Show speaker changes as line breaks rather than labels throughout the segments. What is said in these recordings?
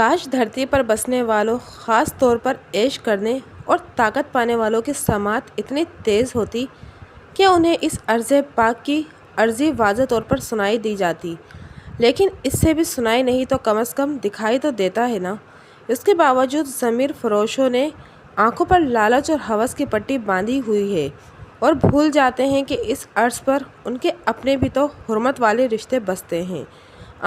کاش دھرتی پر بسنے والوں، خاص طور پر عیش کرنے اور طاقت پانے والوں کی سماعت اتنی تیز ہوتی کہ انہیں اس عرض پاک کی عرضی واضح طور پر سنائی دی جاتی، لیکن اس سے بھی سنائی نہیں تو کم از کم دکھائی تو دیتا ہے نا۔ اس کے باوجود ضمیر فروشوں نے آنکھوں پر لالچ اور ہوس کی پٹی باندھی ہوئی ہے اور بھول جاتے ہیں کہ اس عرض پر ان کے اپنے بھی تو حرمت والے رشتے بستے ہیں۔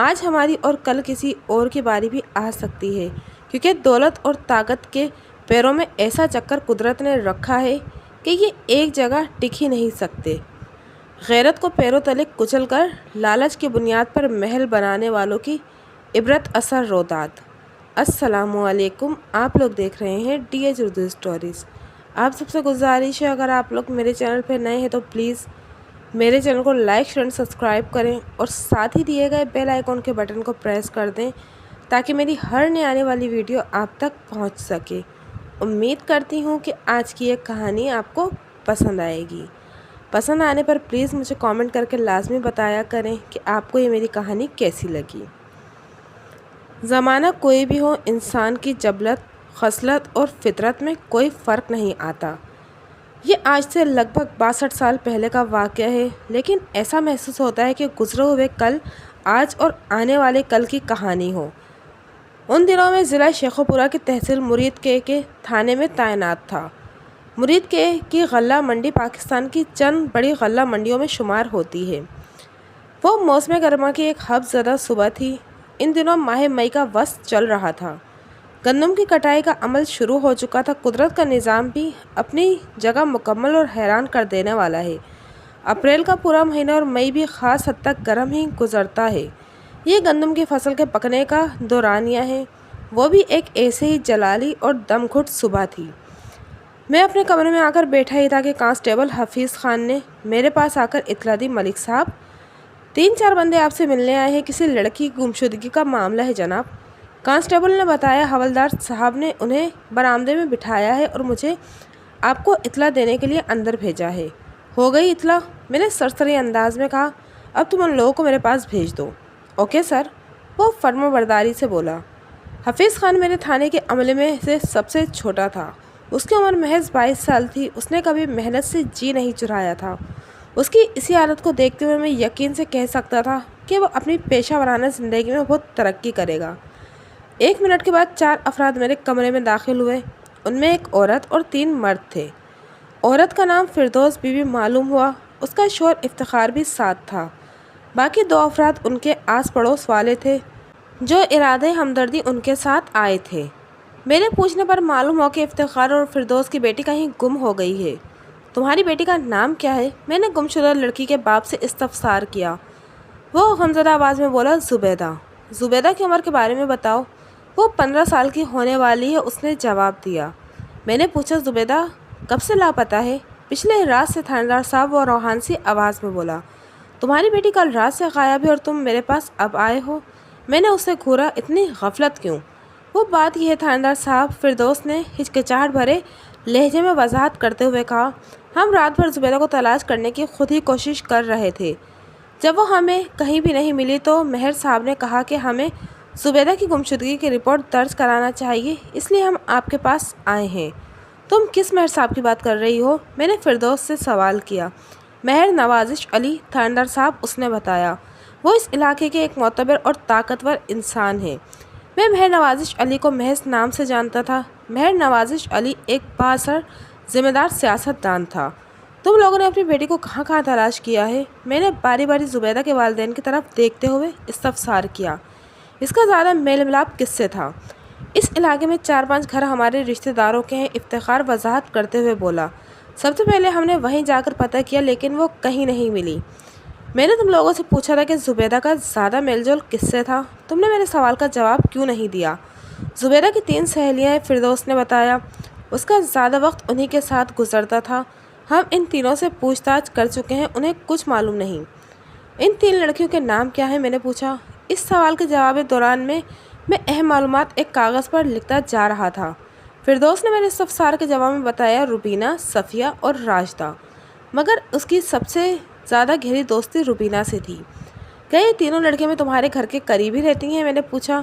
آج ہماری اور کل کسی اور کی باری بھی آ سکتی ہے، کیونکہ دولت اور طاقت کے پیروں میں ایسا چکر قدرت نے رکھا ہے کہ یہ ایک جگہ ٹک ہی نہیں سکتے۔ غیرت کو پیروں تلے کچل کر لالچ کی بنیاد پر محل بنانے والوں کی عبرت اثر روداد۔ السلام علیکم، آپ لوگ دیکھ رہے ہیں ڈی ایچ اردو اسٹوریز۔ آپ سب سے گزارش ہے، اگر آپ لوگ میرے چینل پہ نئے ہیں تو پلیز میرے چینل کو لائک شیئر سبسکرائب کریں اور ساتھ ہی دیے گئے بیل آئیکن کے بٹن کو پریس کر دیں تاکہ میری ہر نئی آنے والی ویڈیو آپ تک پہنچ سکے۔ امید کرتی ہوں کہ آج کی یہ کہانی آپ کو پسند آئے گی۔ پسند آنے پر پلیز مجھے کامنٹ کر کے لازمی بتایا کریں کہ آپ کو یہ میری کہانی کیسی لگی۔ زمانہ کوئی بھی ہو، انسان کی جبلت، خصلت اور فطرت میں کوئی فرق نہیں آتا۔ یہ آج سے لگ بھگ 62 سال پہلے کا واقعہ ہے، لیکن ایسا محسوس ہوتا ہے کہ گزرے ہوئے کل، آج اور آنے والے کل کی کہانی ہو۔ ان دنوں میں ضلع شیخوپورہ کی تحصیل مرید کے تھانے میں تعینات تھا۔ مرید کی غلہ منڈی پاکستان کی چند بڑی غلہ منڈیوں میں شمار ہوتی ہے۔ وہ موسم گرما کی ایک حبس زدہ صبح تھی۔ ان دنوں ماہ مئی کا وسط چل رہا تھا۔ گندم کی کٹائی کا عمل شروع ہو چکا تھا۔ قدرت کا نظام بھی اپنی جگہ مکمل اور حیران کر دینے والا ہے۔ اپریل کا پورا مہینہ اور مئی بھی خاص حد تک گرم ہی گزرتا ہے۔ یہ گندم کی فصل کے پکنے کا دورانیہ ہے۔ وہ بھی ایک ایسے ہی جلالی اور دم گھٹ صبح تھی۔ میں اپنے کمرے میں آ کر بیٹھا ہی تھا کہ کانسٹیبل حفیظ خان نے میرے پاس آ کر اطلاع دی، ملک صاحب 3-4 بندے آپ سے ملنے آئے ہیں، کسی لڑکی کی گمشدگی کا معاملہ ہے جناب۔ کانسٹیبل نے بتایا، حوالدار صاحب نے انہیں برآمدے میں بٹھایا ہے اور مجھے آپ کو اطلاع دینے کے لیے اندر بھیجا ہے۔ ہو گئی اطلاع؟ میں نے سرسری انداز میں کہا۔ اب تم ان لوگوں کو میرے پاس بھیج دو۔ اوکے سر، وہ فرما برداری سے بولا۔ حفیظ خان میرے تھانے کے عملے میں سے سب سے چھوٹا تھا۔ اس کی عمر محض 22 سال تھی۔ اس نے کبھی محنت سے جی نہیں چرایا تھا۔ اس کی اسی حالت کو دیکھتے ہوئے میں یقین سے کہہ سکتا تھا کہ وہ اپنی پیشہ ورانہ زندگی میں بہت ترقی کرے گا۔ 1 منٹ کے بعد 4 افراد میرے کمرے میں داخل ہوئے۔ ان میں ایک عورت اور 3 مرد تھے۔ عورت کا نام فردوس بی بی معلوم ہوا۔ اس کا شوہر افتخار بھی ساتھ تھا۔ باقی 2 افراد ان کے آس پڑوس والے تھے جو ارادہ ہمدردی ان کے ساتھ آئے تھے۔ میرے پوچھنے پر معلوم ہوا کہ افتخار اور فردوس کی بیٹی کہیں گم ہو گئی ہے۔ تمہاری بیٹی کا نام کیا ہے؟ میں نے گمشدہ لڑکی کے باپ سے استفسار کیا۔ وہ غمزدہ آواز میں بولا، زبیدہ۔ زبیدہ کی عمر کے بارے میں بتاؤ۔ وہ 15 سال کی ہونے والی ہے، اس نے جواب دیا۔ میں نے پوچھا، زبیدہ کب سے لاپتہ ہے؟ پچھلے رات سے، تھانے صاحب وہ روحان سی آواز میں بولا۔ تمہاری بیٹی کل رات سے غائب ہے اور تم میرے پاس اب آئے ہو؟ میں نے اسے گھورا، اتنی غفلت کیوں؟ وہ بات یہ ہے تھانے صاحب، فردوس نے ہچکچاہٹ بھرے لہجے میں وضاحت کرتے ہوئے کہا، ہم رات بھر زبیدہ کو تلاش کرنے کی خود ہی کوشش کر رہے تھے۔ جب وہ ہمیں کہیں بھی نہیں ملی تو مہر صاحب نے کہا کہ ہمیں زبیدہ کی گمشدگی کی رپورٹ درج کرانا چاہیے، اس لیے ہم آپ کے پاس آئے ہیں۔ تم کس مہر صاحب کی بات کر رہی ہو؟ میں نے فردوس سے سوال کیا۔ مہر نوازش علی تھاندار صاحب، اس نے بتایا۔ وہ اس علاقے کے ایک معتبر اور طاقتور انسان ہیں۔ میں مہر نوازش علی کو محض نام سے جانتا تھا۔ مہر نوازش علی ایک بااثر ذمہ دار سیاست دان تھا۔ تم لوگوں نے اپنی بیٹی کو کہاں کہاں تلاش کیا ہے؟ میں نے باری باری زبیدہ کے والدین کی طرف دیکھتے ہوئے استفسار کیا۔ اس کا زیادہ میل ملاپ کس سے تھا؟ اس علاقے میں 4-5 گھر ہمارے رشتہ داروں کے ہیں، افتخار وضاحت کرتے ہوئے بولا۔ سب سے پہلے ہم نے وہیں جا کر پتہ کیا، لیکن وہ کہیں نہیں ملی۔ میں نے تم لوگوں سے پوچھا تھا کہ زبیدہ کا زیادہ میل جول کس سے تھا؟ تم نے میرے سوال کا جواب کیوں نہیں دیا؟ زبیدہ کی 3 سہیلیاں ہیں، فردوس نے بتایا۔ اس کا زیادہ وقت انہی کے ساتھ گزرتا تھا۔ ہم ان تینوں سے پوچھ تاچھ کر چکے ہیں، انہیں کچھ معلوم نہیں۔ ان 3 لڑکیوں کے نام کیا ہیں؟ میں نے پوچھا۔ اس سوال کے جواب دوران میں اہم معلومات ایک کاغذ پر لکھتا جا رہا تھا۔ فردوس نے میرے استفسار کے جواب میں بتایا، روبینہ، صفیہ اور راشدہ، مگر اس کی سب سے زیادہ گہری دوستی روبینہ سے تھی۔ کیا یہ تینوں لڑکیاں میں تمہارے گھر کے قریب ہی رہتی ہیں؟ میں نے پوچھا۔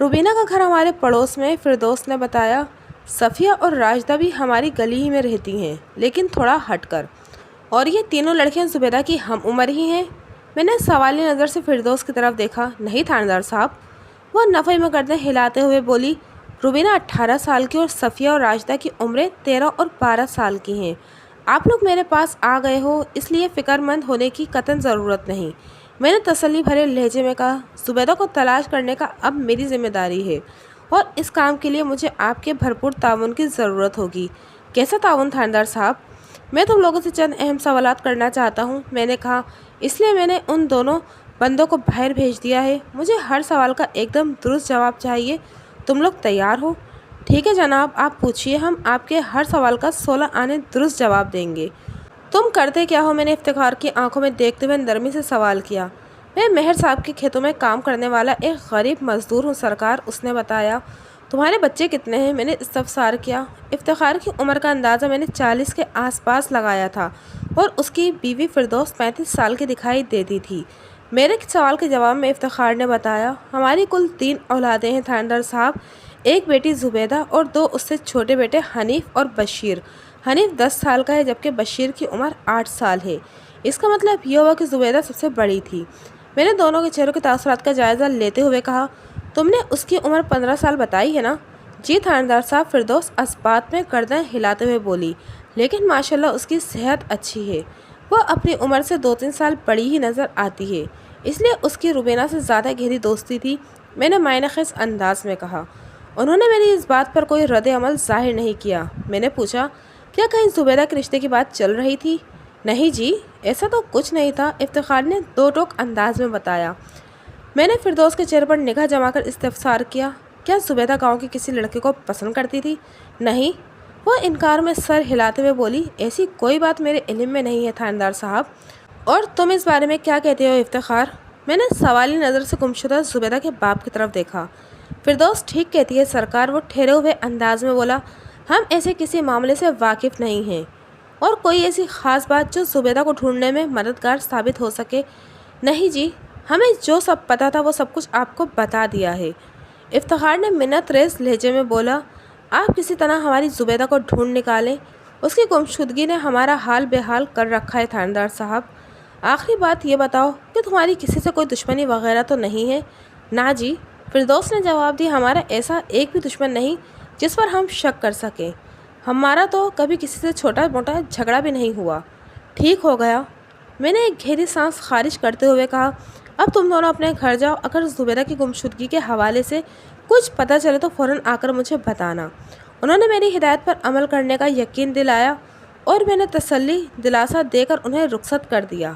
روبینہ کا گھر ہمارے پڑوس میں، فردوس نے بتایا۔ صفیہ اور راجدہ بھی ہماری گلی ہی میں رہتی ہیں، لیکن تھوڑا ہٹ کر۔ اور یہ تینوں لڑکیاں زبیدہ کی ہم عمر ہی ہیں؟ میں نے سوالی نظر سے فردوس کی طرف دیکھا۔ نہیں تھاندار صاحب، وہ نفی میں گردن ہلاتے ہوئے بولی۔ روبینہ 18 سال کی اور صفیہ اور راجدہ کی عمریں 13 اور 12 سال کی ہیں۔ آپ لوگ میرے پاس آ گئے ہو، اس لیے فکر مند ہونے کی قطعاً ضرورت نہیں، میں نے تسلی بھرے لہجے میں کہا۔ زبیدہ کو تلاش کرنے کا اب میری ذمہ داری ہے، اور اس کام کے لیے مجھے آپ کے بھرپور تعاون کی ضرورت ہوگی۔ کیسا تعاون تھاندار صاحب؟ میں تم لوگوں سے چند اہم سوالات کرنا چاہتا ہوں، میں نے کہا۔ اس لیے میں نے ان دونوں بندوں کو باہر بھیج دیا ہے۔ مجھے ہر سوال کا ایک دم درست جواب چاہیے۔ تم لوگ تیار ہو؟ ٹھیک ہے جناب، آپ پوچھیے، ہم آپ کے ہر سوال کا 16 آنے درست جواب دیں گے۔ تم کرتے کیا ہو؟ میں نے افتخار کی آنکھوں میں دیکھتے ہوئے نرمی سے سوال کیا۔ میں مہر صاحب کے کھیتوں میں کام کرنے والا ایک غریب مزدور ہوں سرکار، اس نے بتایا۔ تمہارے بچے کتنے ہیں؟ میں نے استفسار کیا۔ افتخار کی عمر کا اندازہ میں نے 40 کے آس پاس لگایا تھا، اور اس کی بیوی فردوس 35 سال کی دکھائی دیتی تھی۔ میرے سوال کے جواب میں افتخار نے بتایا۔ ہماری کل 3 اولادیں ہیں تھاندار صاحب، ایک بیٹی زبیدہ اور 2 اس سے چھوٹے بیٹے حنیف اور بشیر۔ حنیف 10 سال کا ہے، جبکہ بشیر کی عمر 8 سال ہے۔ اس کا مطلب یہ ہوا کہ زبیدہ سب سے بڑی تھی۔ میں نے دونوں کے چہروں کے تاثرات کا جائزہ لیتے ہوئے کہا۔ تم نے اس کی عمر 15 سال بتائی ہے نا؟ جی تھاندار صاحب، فردوس اسبات میں گردن ہلاتے ہوئے بولی۔ لیکن ماشاءاللہ اس کی صحت اچھی ہے، وہ اپنی عمر سے 2-3 سال بڑی ہی نظر آتی ہے، اس لیے اس کی روبینہ سے زیادہ گہری دوستی تھی، میں نے معنی خیز انداز میں کہا۔ انہوں نے میری اس بات پر کوئی رد عمل ظاہر نہیں کیا۔ میں نے پوچھا، کیا کہیں زبیدہ کے رشتے کی بات چل رہی تھی؟ نہیں جی، ایسا تو کچھ نہیں تھا، افتخار نے 2 ٹوک انداز میں بتایا۔ میں نے فردوس کے چہرے پر نگاہ جما کر استفسار کیا، کیا زبیدہ گاؤں کے کسی لڑکے کو پسند کرتی تھی؟ نہیں، وہ انکار میں سر ہلاتے ہوئے بولی۔ ایسی کوئی بات میرے علم میں نہیں ہے تھاندار صاحب۔ اور تم اس بارے میں کیا کہتے ہو افتخار؟ میں نے سوالی نظر سے گمشدہ زبیدہ کے باپ کی طرف دیکھا۔ فردوس ٹھیک کہتی ہے سرکار، وہ ٹھہرے ہوئے انداز میں بولا۔ ہم ایسے کسی معاملے سے واقف نہیں ہیں، اور کوئی ایسی خاص بات جو زبیدہ کو ڈھونڈنے میں مددگار ثابت ہو سکے؟ نہیں جی، ہمیں جو سب پتہ تھا وہ سب کچھ آپ کو بتا دیا ہے، افتخار نے منت ریز لہجے میں بولا۔ آپ کسی طرح ہماری زبیدہ کو ڈھونڈ نکالیں، اس کی گمشدگی نے ہمارا حال بے حال کر رکھا ہے تھاندار صاحب۔ آخری بات یہ بتاؤ کہ تمہاری کسی سے کوئی دشمنی وغیرہ تو نہیں ہے؟ نہ جی، فردوس نے جواب دیا، ہمارا ایسا ایک بھی دشمن نہیں جس پر ہم شک کر سکیں۔ ہمارا تو کبھی کسی سے چھوٹا موٹا جھگڑا بھی نہیں ہوا۔ ٹھیک ہو گیا، میں نے ایک گہری سانس خارج کرتے ہوئے کہا۔ اب تم دونوں اپنے گھر جاؤ، اگر زبیدہ کی گمشدگی کے حوالے سے کچھ پتہ چلے تو فوراً آ کر مجھے بتانا۔ انہوں نے میری ہدایت پر عمل کرنے کا یقین دلایا، اور میں نے تسلی دلاسا دے کر انہیں رخصت کر دیا۔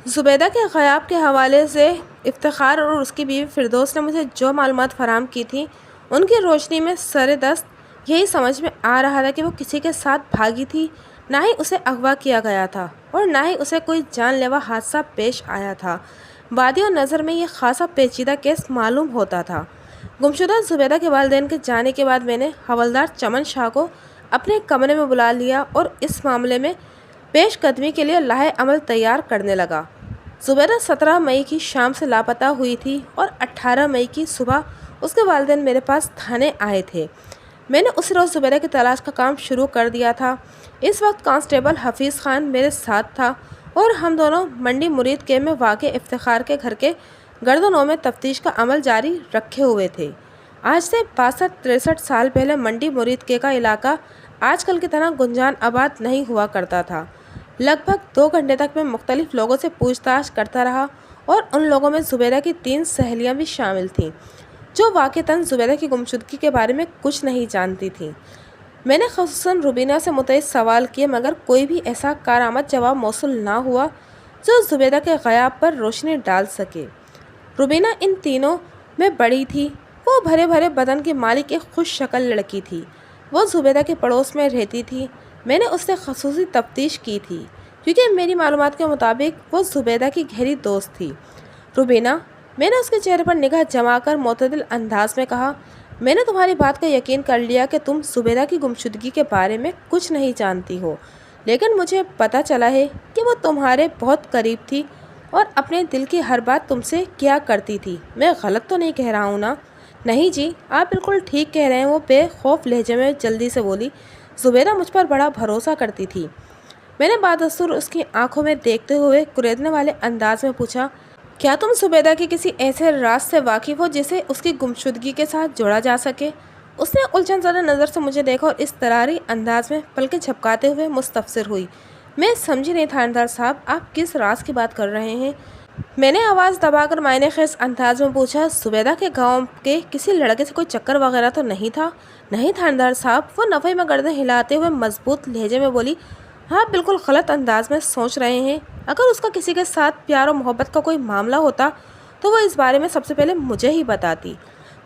زبیدہ کے غیاب کے حوالے سے افتخار اور اس کی بیوی فردوس نے مجھے جو معلومات فراہم کی تھیں، ان کی روشنی میں سر دست یہی سمجھ میں آ رہا تھا کہ وہ کسی کے ساتھ بھاگی تھی، نہ ہی اسے اغوا کیا گیا تھا، اور نہ ہی اسے کوئی جان لیوا حادثہ پیش آیا تھا۔ وادی و نظر میں یہ خاصا پیچیدہ کیس معلوم ہوتا تھا۔ گمشدہ زبیدہ کے والدین کے جانے کے بعد میں نے حوالدار چمن شاہ کو اپنے کمرے میں بلا لیا اور اس معاملے میں پیش قدمی کے لیے لائحہ عمل تیار کرنے لگا۔ زبیدہ 17 مئی کی شام سے لاپتہ ہوئی تھی، اور 18 مئی کی صبح اس کے والدین میرے پاس تھانے آئے تھے۔ میں نے اس روز زبیدہ کی تلاش کا کام شروع کر دیا تھا۔ اس وقت کانسٹیبل حفیظ خان میرے ساتھ تھا، اور ہم دونوں منڈی مرید کیمپ میں واقع افتخار کے گھر کے گردنوں میں تفتیش کا عمل جاری رکھے ہوئے تھے۔ آج سے 62-63 سال پہلے منڈی مرید کے کا علاقہ آج کل کی طرح گنجان آباد نہیں ہوا کرتا تھا۔ لگ بھگ 2 گھنٹے تک میں مختلف لوگوں سے پوچھ تاچھ کرتا رہا، اور ان لوگوں میں زبیدہ کی 3 سہیلیاں بھی شامل تھیں، جو واقعتاً زبیدہ کی گمشدگی کے بارے میں کچھ نہیں جانتی تھیں۔ میں نے خصوصاً روبینہ سے متعلق سوال کیے، مگر کوئی بھی ایسا کارآمد جواب موصول نہ ہوا جو زبیدہ کے غیاب پر روشنی ڈال سکے۔ روبینہ ان تینوں میں بڑی تھی۔ وہ بھرے بھرے بدن کی مالک ایک خوش شکل لڑکی تھی۔ وہ زبیدہ کے پڑوس میں رہتی تھی۔ میں نے اس سے خصوصی تفتیش کی تھی، کیونکہ میری معلومات کے مطابق وہ زبیدہ کی گہری دوست تھی۔ روبینہ، میں نے اس کے چہرے پر نگاہ جما کر معتدل انداز میں کہا، میں نے تمہاری بات کا یقین کر لیا کہ تم زبیدہ کی گمشدگی کے بارے میں کچھ نہیں جانتی ہو، لیکن مجھے پتہ چلا ہے کہ وہ تمہارے بہت قریب تھی اور اپنے دل کی ہر بات تم سے کیا کرتی تھی۔ میں غلط تو نہیں کہہ رہا ہوں نا؟ نہیں جی، آپ بالکل ٹھیک کہہ رہے ہیں، وہ بے خوف لہجے میں جلدی سے بولی۔ زبیدہ مجھ پر بڑا بھروسہ کرتی تھی۔ میں نے بادستور اس کی آنکھوں میں دیکھتے ہوئے کریدنے والے انداز میں پوچھا، کیا تم زبیدہ کے کسی ایسے راز سے واقف ہو جسے اس کی گمشدگی کے ساتھ جوڑا جا سکے؟ اس نے الجھن زدہ نظر سے مجھے دیکھا اور اس طراری انداز میں پلکیں جھپکاتے ہوئے مستفسر ہوئی۔ میں سمجھی نہیں تھاندار صاحب، آپ کس راز کی بات کر رہے ہیں؟ میں نے آواز دبا کر معنی خیز انداز میں پوچھا، زبیدہ کے گاؤں کے کسی لڑکے سے کوئی چکر وغیرہ تو نہیں تھا؟ نہیں تھاندار صاحب، وہ نفی میں گردن ہلاتے ہوئے مضبوط لہجے میں بولی، آپ بالکل غلط انداز میں سوچ رہے ہیں۔ اگر اس کا کسی کے ساتھ پیار و محبت کا کوئی معاملہ ہوتا تو وہ اس بارے میں سب سے پہلے مجھے ہی بتاتی۔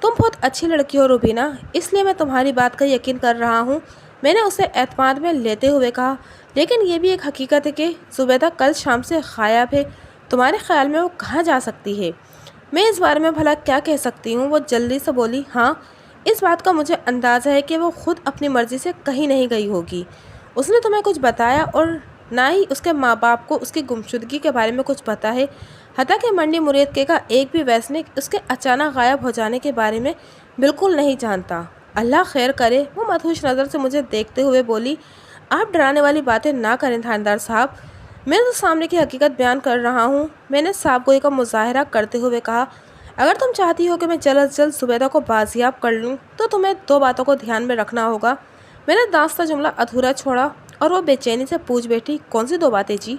تم بہت اچھی لڑکی ہو روبینہ، اس لیے میں تمہاری بات کا یقین کر رہا ہوں، میں نے اسے اعتماد میں لیتے ہوئے کہا۔ لیکن یہ بھی ایک حقیقت ہے کہ زبیدہ کل شام سے غائب ہے، تمہارے خیال میں وہ کہاں جا سکتی ہے؟ میں اس بارے میں بھلا کیا کہہ سکتی ہوں؟ وہ جلدی سے بولی، ہاں، اس بات کا مجھے اندازہ ہے کہ وہ خود اپنی مرضی سے کہیں نہیں گئی ہوگی۔ اس نے تمہیں کچھ بتایا اور نہ ہی اس کے ماں باپ کو اس کی گمشدگی کے بارے میں کچھ پتا ہے، حتیٰ کہ منڈی مرید کے کا ایک بھی ویسنک اس کے اچانک غائب ہو جانے کے بارے میں بالکل نہیں جانتا۔ اللہ خیر کرے، وہ مدہوش نظر سے مجھے دیکھتے ہوئے بولی، آپ ڈرانے والی باتیں نہ کریں تھاندار صاحب، میں تو سامنے کی حقیقت بیان کر رہا ہوں۔ میں نے صاف گوئی کا مظاہرہ کرتے ہوئے کہا، اگر تم چاہتی ہو کہ میں جلد از جلد زبیدہ کو بازیاب کر لوں تو تمہیں دو باتوں کو دھیان میں رکھنا ہوگا۔ میں نے داستہ جملہ ادھورا چھوڑا اور وہ بے چینی سے پوچھ بیٹھی، کون سی دو باتیں جی؟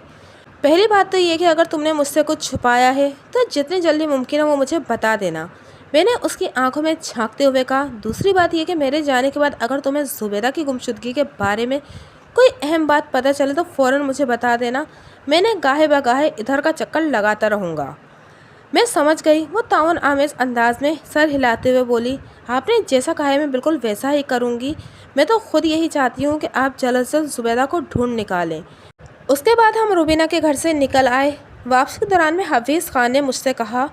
پہلی بات تو یہ کہ اگر تم نے مجھ سے کچھ چھپایا ہے تو جتنی جلدی ممکن ہے وہ مجھے بتا دینا، میں نے اس کی آنکھوں میں جھانکتے ہوئے کہا۔ دوسری بات یہ کہ میرے جانے کے بعد اگر تمہیں زبیدہ کی گمشدگی کے بارے میں کوئی اہم بات پتہ چلے تو فوراً مجھے بتا دینا، میں نے گاہے بگاہے ادھر کا چکر لگاتا رہوں گا۔ میں سمجھ گئی، وہ تعاون آمیز انداز میں سر ہلاتے ہوئے بولی، آپ نے جیسا کہا ہے میں بالکل ویسا ہی کروں گی، میں تو خود یہی چاہتی ہوں کہ آپ جلد از جلد زبیدہ کو ڈھونڈ نکالیں۔ اس کے بعد ہم روبینہ کے گھر سے نکل آئے۔ واپسی کے دوران میں حفیظ خان نے مجھ سے کہا،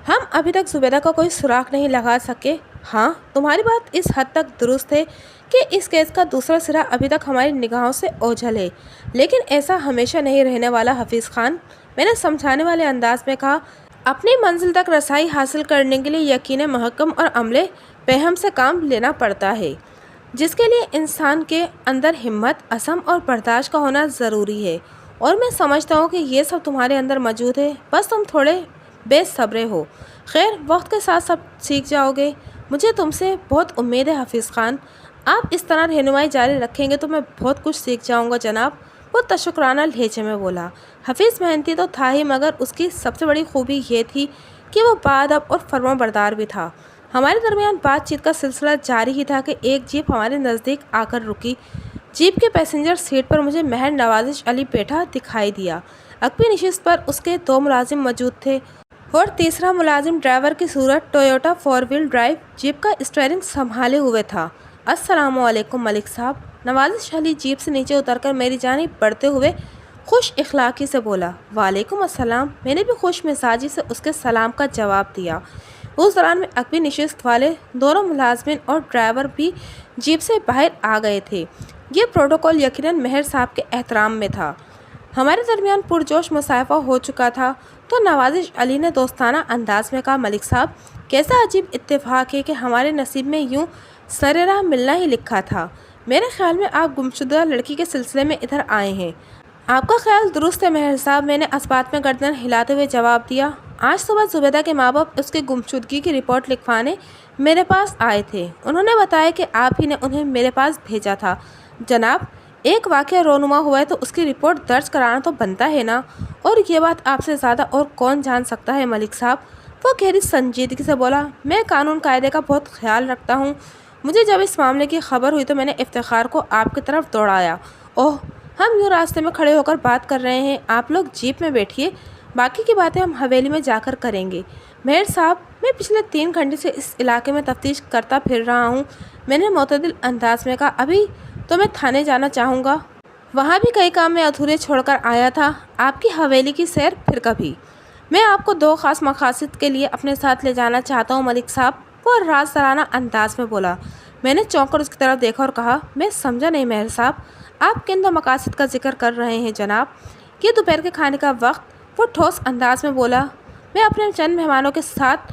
ہم ابھی تک زبیدہ کا کوئی سراغ نہیں لگا سکے۔ ہاں، تمہاری بات اس حد تک درست ہے کہ اس کیس کا دوسرا سرا ابھی تک ہماری نگاہوں سے اوجھل ہے، لیکن ایسا ہمیشہ نہیں رہنے والا حفیظ خان، میں نے سمجھانے والے انداز میں کہا۔ اپنی منزل تک رسائی حاصل کرنے کے لیے یقین محکم اور عمل پہم سے کام لینا پڑتا ہے، جس کے لیے انسان کے اندر ہمت، عزم اور برداشت کا ہونا ضروری ہے، اور میں سمجھتا ہوں کہ یہ سب تمہارے اندر موجود ہے، بس تم تھوڑے بے صبرے ہو۔ خیر، وقت کے ساتھ سب سیکھ جاؤ گے، مجھے تم سے بہت امید ہے حفیظ خان، آپ اس طرح رہنمائی جاری رکھیں گے تو میں بہت کچھ سیکھ جاؤں گا جناب، وہ تشکرانہ لہجے میں بولا۔ حفیظ محنتی تو تھا ہی، مگر اس کی سب سے بڑی خوبی یہ تھی کہ وہ باادب اور فرما بردار بھی تھا۔ ہمارے درمیان بات چیت کا سلسلہ جاری ہی تھا کہ ایک جیپ ہمارے نزدیک آ کر رکی۔ جیپ کے پیسنجر سیٹ پر مجھے مہر نوازش علی بیٹھا دکھائی دیا۔ عقبی نشست پر اس کے دو ملازم موجود تھے اور تیسرا ملازم ڈرائیور کی صورت ٹویوٹا 4 وہیل ڈرائیو جیپ کا اسٹیئرنگ سنبھالے ہوئے تھا۔ السلام علیکم ملک صاحب، نوازش علی جیپ سے نیچے اتر کر میری جانب بڑھتے ہوئے خوش اخلاقی سے بولا۔ وعلیکم السلام، میں نے بھی خوش مزاجی سے اس کے سلام کا جواب دیا۔ اس دوران میں عقبی نشست والے دونوں ملازمین اور ڈرائیور بھی جیپ سے باہر آ گئے تھے۔ یہ پروٹوکول یقیناً مہر صاحب کے احترام میں تھا۔ ہمارے درمیان پرجوش مصافحہ ہو چکا تھا تو نوازش علی نے دوستانہ انداز میں کہا، ملک صاحب، کیسا عجیب اتفاق ہے کہ ہمارے نصیب میں یوں سر راہ ملنا ہی لکھا تھا۔ میرے خیال میں آپ گمشدہ لڑکی کے سلسلے میں ادھر آئے ہیں۔ آپ کا خیال درست ہے مہر صاحب، میں نے اسبات میں گردن ہلاتے ہوئے جواب دیا۔ آج صبح زبیدہ کے ماں باپ اس کی گمشدگی کی رپورٹ لکھوانے میرے پاس آئے تھے، انہوں نے بتایا کہ آپ ہی نے انہیں میرے پاس بھیجا تھا۔ جناب، ایک واقعہ رونما ہوا ہے تو اس کی رپورٹ درج کرانا تو بنتا ہے نا، اور یہ بات آپ سے زیادہ اور کون جان سکتا ہے ملک صاحب، وہ گہری سنجیدگی سے بولا۔ میں قانون قاعدے کا بہت خیال رکھتا ہوں، مجھے جب اس معاملے کی خبر ہوئی تو میں نے افتخار کو آپ کی طرف دوڑایا۔ اوہ، ہم یوں راستے میں کھڑے ہو کر بات کر رہے ہیں، آپ لوگ جیپ میں بیٹھیے، باقی کی باتیں ہم حویلی میں جا کر کریں گے۔ مہر صاحب، میں پچھلے 3 گھنٹے سے اس علاقے میں تفتیش کرتا پھر رہا ہوں، میں نے معتدل انداز میں کہا، ابھی تو میں تھانے جانا چاہوں گا، وہاں بھی کئی کام میں ادھورے چھوڑ کر آیا تھا، آپ کی حویلی کی سیر پھر کبھی۔ میں آپ کو 2 خاص مقاصد کے لیے اپنے ساتھ لے جانا چاہتا ہوں ملک صاحب، وہ رازدارانہ انداز میں بولا۔ میں نے چونک کر اس کی طرف دیکھا اور کہا، میں سمجھا نہیں مہر صاحب، آپ کن 2 مقاصد کا ذکر کر رہے ہیں جناب؟ یہ دوپہر کے کھانے کا وقت، وہ ٹھوس انداز میں بولا۔ میں اپنے چند مہمانوں کے ساتھ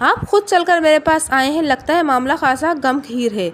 آپ خود چل کر میرے پاس آئے ہیں، لگتا ہے معاملہ خاصا گمگھیر ہے۔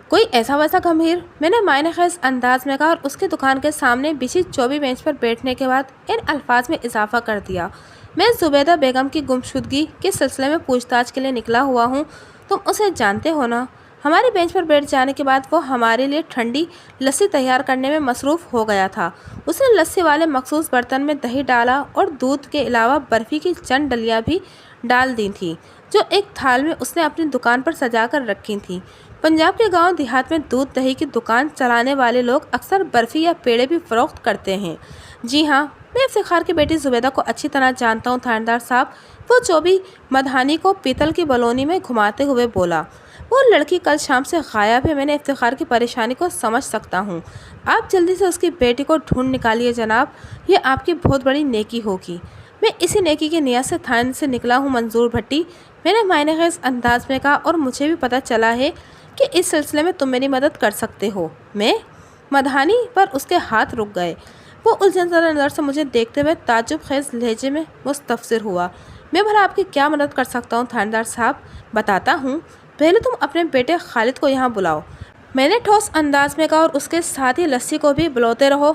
کوئی ایسا ویسا گمبھیر؟ میں نے معنی خیز انداز میں کہا اور اس کی دکان کے سامنے بچھی چوبی بینچ پر بیٹھنے کے بعد ان الفاظ میں اضافہ کر دیا، میں زبیدہ بیگم کی گمشدگی کے سلسلے میں پوچھ تاچھ کے لیے نکلا ہوا ہوں، تم اسے جانتے ہو نا؟ ہماری بینچ پر بیٹھ جانے کے بعد وہ ہمارے لیے ٹھنڈی لسی تیار کرنے میں مصروف ہو گیا تھا۔ اس نے لسی والے مخصوص برتن میں دہی ڈالا اور دودھ کے علاوہ برفی کی چند ڈلیاں بھی ڈال دی تھیں، جو ایک تھال میں اس نے اپنی دکان پر سجا کر رکھی تھیں۔ پنجاب کے گاؤں دیہات میں دودھ دہی کی دکان چلانے والے لوگ اکثر برفی یا پیڑے بھی فروخت کرتے ہیں۔ جی ہاں، میں افتخار کی بیٹی زبیدہ کو اچھی طرح جانتا ہوں تھاندار صاحب، وہ چوبی مدھانی کو پیتل کی بلونی میں گھماتے ہوئے بولا۔ وہ لڑکی کل شام سے غائب ہے، میں نے افتخار کی پریشانی کو سمجھ سکتا ہوں۔ آپ جلدی سے اس کی بیٹی کو ڈھونڈ نکالیے جناب، یہ آپ کی بہت بڑی نیکی ہوگی۔ میں اسی نیکی کی نیت سے تھانے سے نکلا ہوں منظور بھٹی، میں نے معنی خیز انداز میں کہا، اور مجھے بھی پتہ چلا ہے کہ اس سلسلے میں تم میری مدد کر سکتے ہو۔ میں مدھانی پر اس کے ہاتھ رک گئے۔ وہ الجھن زدہ نظر سے مجھے دیکھتے ہوئے تعجب خیز لہجے میں مستفسر ہوا۔ میں بھلا آپ کی کیا مدد کر سکتا ہوں تھاندار صاحب؟ بتاتا ہوں، پہلے تم اپنے بیٹے خالد کو یہاں بلاؤ، میں نے ٹھوس انداز میں کہا، اور اس کے ساتھ ہی لسی کو بھی بلوتے رہو،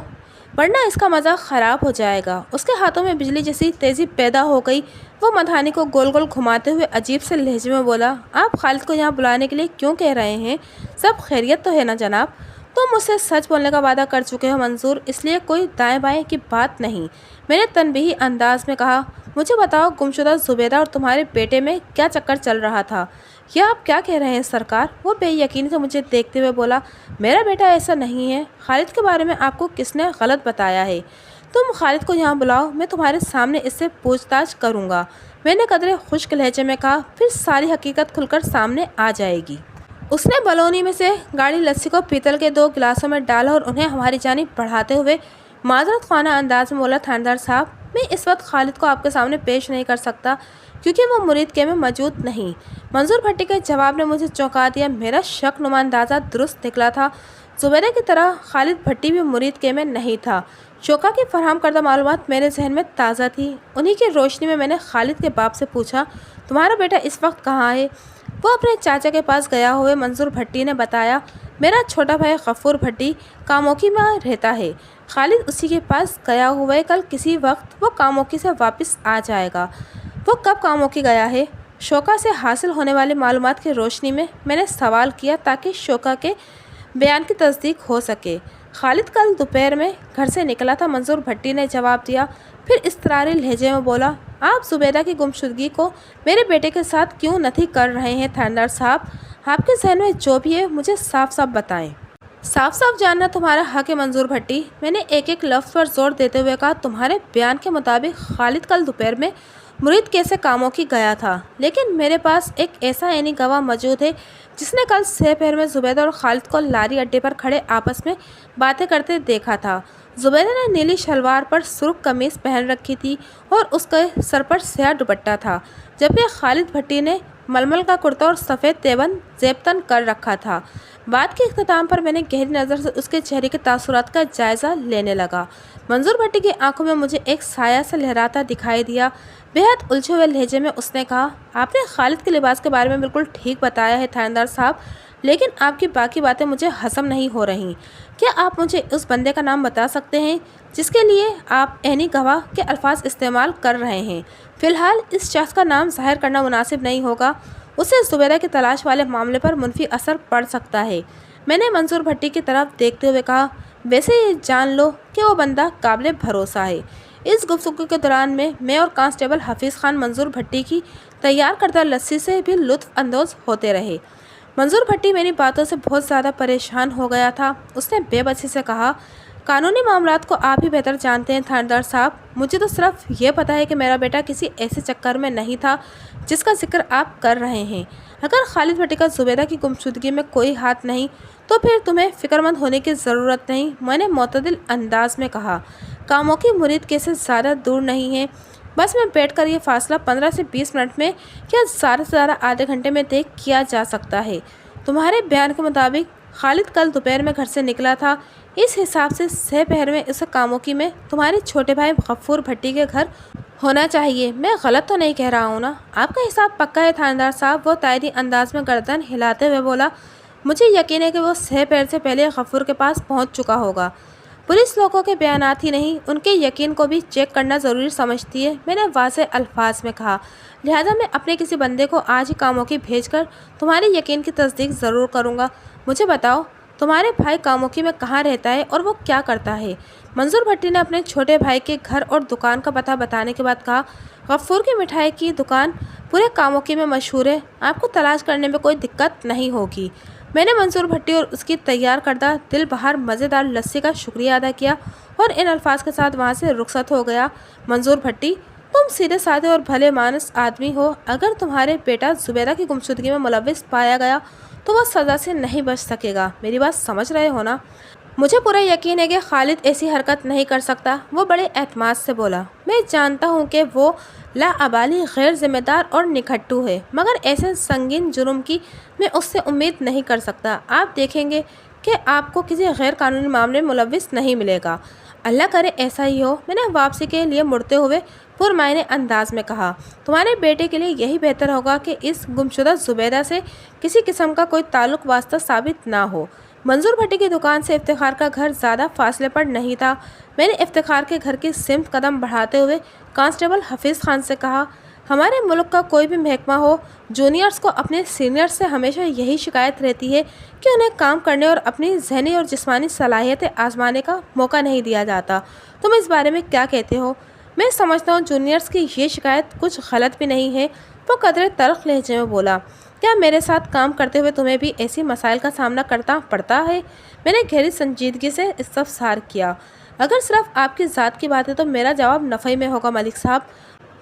ورنہ اس کا مزہ خراب ہو جائے گا۔ اس کے ہاتھوں میں بجلی جیسی تیزی پیدا ہو گئی، وہ مدھانی کو گول گول گھماتے ہوئے عجیب سے لہجے میں بولا، آپ خالد کو یہاں بلانے کے لیے کیوں کہہ رہے ہیں؟ سب خیریت تو ہے نا جناب؟ تم مجھ سے سچ بولنے کا وعدہ کر چکے ہو منظور، اس لیے کوئی دائیں بائیں کی بات نہیں، میں نے تنبیہی انداز میں کہا۔ مجھے بتاؤ، گمشدہ زبیدہ اور تمہارے بیٹے میں کیا چکر چل رہا تھا؟ یہ آپ کیا کہہ رہے ہیں سرکار؟ وہ بے یقینی سے مجھے دیکھتے ہوئے بولا، میرا بیٹا ایسا نہیں ہے، خالد کے بارے میں آپ کو کس نے غلط بتایا ہے؟ تم خالد کو یہاں بلاؤ، میں تمہارے سامنے اس سے پوچھ تاچھ کروں گا، میں نے قدرے خشک لہجے میں کہا، پھر ساری حقیقت کھل کر سامنے آ جائے گی۔ اس نے بلونی میں سے گاڑی لسی کو پیتل کے 2 گلاسوں میں ڈالا اور انہیں ہماری جانب بڑھاتے ہوئے معذرت خواہ انداز میں بولا، تھاندار صاحب، میں اس وقت خالد کو آپ کے سامنے پیش نہیں کر سکتا کیونکہ وہ مرید کے میں موجود نہیں۔ منظور بھٹی کے جواب نے مجھے چونکا دیا۔ میرا شک نما اندازہ درست نکلا تھا، زبیدہ کی طرح خالد بھٹی بھی مرید کے میں نہیں تھا۔ شوکا کی فراہم کردہ معلومات میرے ذہن میں تازہ تھی، انہی کی روشنی میں میں نے خالد کے باپ سے پوچھا، تمہارا بیٹا اس وقت کہاں ہے؟ وہ اپنے چاچا کے پاس گیا ہوئے، منظور بھٹی نے بتایا۔ میرا چھوٹا بھائی غفور بھٹی کاموکی میں رہتا ہے، خالد اسی کے پاس گیا ہوا ہے، کل کسی وقت وہ کاموکی سے واپس آ جائے گا۔ وہ کب کاموکی گیا ہے؟ شوکا سے حاصل ہونے والی معلومات کی روشنی میں میں نے سوال کیا تاکہ شوکا کے بیان کی تصدیق ہو سکے۔ خالد کل دوپہر میں گھر سے نکلا تھا، منظور بھٹی نے جواب دیا، پھر اضطراری لہجے میں بولا، آپ زبیدہ کی گمشدگی کو میرے بیٹے کے ساتھ کیوں نتھی کر رہے ہیں تھاندار صاحب؟ آپ کے ذہن میں جو بھی ہے مجھے صاف صاف بتائیں۔ صاف صاف جاننا تمہارا حق ہے منظور بھٹی، میں نے ایک ایک لفظ پر زور دیتے ہوئے کہا، تمہارے بیان کے مطابق خالد کل دوپہر میں مرید کیسے کاموں کی گیا تھا، لیکن میرے پاس ایک ایسا عینی گواہ موجود ہے جس نے کل سہ پہر میں زبیدہ اور خالد کو لاری اڈے پر کھڑے آپس میں باتیں کرتے دیکھا تھا۔ زبیدہ نے نیلی شلوار پر سرخ قمیص پہن رکھی تھی اور اس کے سر پر سیاہ دوپٹہ تھا، جبکہ خالد بھٹی نے ململ کا کرتا اور سفید تیبند زیب تن کر رکھا تھا۔ بات کے اختتام پر میں نے گہری نظر سے اس کے چہرے کے تاثرات کا جائزہ لینے لگا۔ منظور بھٹی کی آنکھوں میں مجھے ایک سایہ سا لہراتا دکھائی دیا۔ بے حد الجھے ہوئے لہجے میں اس نے کہا، آپ نے خالد کے لباس کے بارے میں بالکل ٹھیک بتایا ہے تھاندار صاحب، لیکن آپ کی باقی باتیں مجھے ہضم نہیں ہو رہی۔ کیا آپ مجھے اس بندے کا نام بتا سکتے ہیں جس کے لیے آپ عینی گواہ کے الفاظ استعمال کر رہے ہیں؟ فی الحال اس شخص کا نام ظاہر کرنا مناسب نہیں ہوگا، اسے زبیدہ کی تلاش والے معاملے پر منفی اثر پڑ سکتا ہے۔ میں نے منظور بھٹی کی طرف دیکھتے ہوئے کہا، ویسے یہ جان لو کہ وہ بندہ قابل بھروسہ ہے۔ اس گفتگو کے دوران میں اور کانسٹیبل حفیظ خان منظور بھٹی کی تیار کردہ لسی سے بھی لطف اندوز ہوتے رہے۔ منظور بھٹی میری باتوں سے بہت زیادہ پریشان ہو گیا تھا۔ اس نے بے بسی سے کہا، قانونی معاملات کو آپ ہی بہتر جانتے ہیں تھاندار صاحب، مجھے تو صرف یہ پتہ ہے کہ میرا بیٹا کسی ایسے چکر میں نہیں تھا جس کا ذکر آپ کر رہے ہیں۔ اگر خالد بھٹی کا زبیدہ کی گمشدگی میں کوئی ہاتھ نہیں تو پھر تمہیں فکر مند ہونے کی ضرورت نہیں، میں نے معتدل انداز میں کہا۔ کاموں کی مرید کیسے زیادہ دور نہیں ہے، بس میں بیٹھ کر یہ فاصلہ 15 سے 20 منٹ میں یا زیادہ سے زیادہ آدھے گھنٹے میں طے کیا جا سکتا ہے۔ تمہارے بیان کے مطابق خالد کل دوپہر میں گھر سے نکلا تھا، اس حساب سے سہ پہر میں اسے کاموکی میں تمہارے چھوٹے بھائی غفور بھٹی کے گھر ہونا چاہیے۔ میں غلط تو نہیں کہہ رہا ہوں نا؟ آپ کا حساب پکا ہے تھاندار صاحب، وہ تائیدی انداز میں گردن ہلاتے ہوئے بولا۔ مجھے یقین ہے کہ وہ سہ پہر سے پہلے غفور کے پاس پہنچ چکا ہوگا۔ پولیس لوگوں کے بیانات ہی نہیں، ان کے یقین کو بھی چیک کرنا ضروری سمجھتی ہے، میں نے واضح الفاظ میں کہا۔ لہٰذا میں اپنے کسی بندے کو آج ہی کاموکی بھیج کر تمہارے یقین کی تصدیق ضرور کروں گا۔ مجھے بتاؤ، تمہارے بھائی کاموکی میں کہاں رہتا ہے اور وہ کیا کرتا ہے؟ منظور بھٹی نے اپنے چھوٹے بھائی کے گھر اور دکان کا پتہ بتانے کے بعد کہا۔ غفور کی مٹھائی کی دکان پورے کاموکی میں مشہور ہے، آپ کو تلاش کرنے میں کوئی دقت نہیں ہوگی۔ میں نے منظور بھٹی اور اس کی تیار کردہ دل بہار مزیدار لسی کا شکریہ ادا کیا اور ان الفاظ کے ساتھ وہاں سے رخصت ہو گیا۔ منظور بھٹی، تم سیدھے سادے اور بھلے مانس آدمی ہو، اگر تمہارے بیٹا زبیدہ کی گمشدگی میں ملوث پایا گیا تو وہ سزا سے نہیں بچ سکے گا، میری بات سمجھ رہے ہو نا؟ مجھے پورا یقین ہے کہ خالد ایسی حرکت نہیں کر سکتا، وہ بڑے اعتماد سے بولا۔ میں جانتا ہوں کہ وہ لاابالی، غیر ذمہ دار اور نکھٹو ہے، مگر ایسے سنگین جرم کی میں اس سے امید نہیں کر سکتا۔ آپ دیکھیں گے کہ آپ کو کسی غیر قانونی معاملے میں ملوث نہیں ملے گا۔ اللہ کرے ایسا ہی ہو، میں نے واپسی کے لیے مڑتے ہوئے پرمعنی انداز میں کہا۔ تمہارے بیٹے کے لیے یہی بہتر ہوگا کہ اس گمشدہ زبیدہ سے کسی قسم کا کوئی تعلق واسطہ ثابت نہ ہو۔ منظور بھٹی کی دکان سے افتخار کا گھر زیادہ فاصلے پر نہیں تھا۔ میں نے افتخار کے گھر کی سمت قدم بڑھاتے ہوئے کانسٹیبل حفیظ خان سے کہا۔ ہمارے ملک کا کوئی بھی محکمہ ہو، جونیئرز کو اپنے سینئرز سے ہمیشہ یہی شکایت رہتی ہے کہ انہیں کام کرنے اور اپنی ذہنی اور جسمانی صلاحیتیں آزمانے کا موقع نہیں دیا جاتا۔ تم اس بارے میں کیا کہتے ہو؟ میں سمجھتا ہوں جونیئرز کی یہ شکایت کچھ غلط بھی نہیں ہے، وہ قدرے تلخ لہجے میں بولا۔ کیا میرے ساتھ کام کرتے ہوئے تمہیں بھی ایسی مسائل کا سامنا کرنا پڑتا ہے؟ میں نے گہری سنجیدگی سے استفسار کیا۔ اگر صرف آپ کی ذات کی بات ہے تو میرا جواب نفی میں ہوگا ملک صاحب،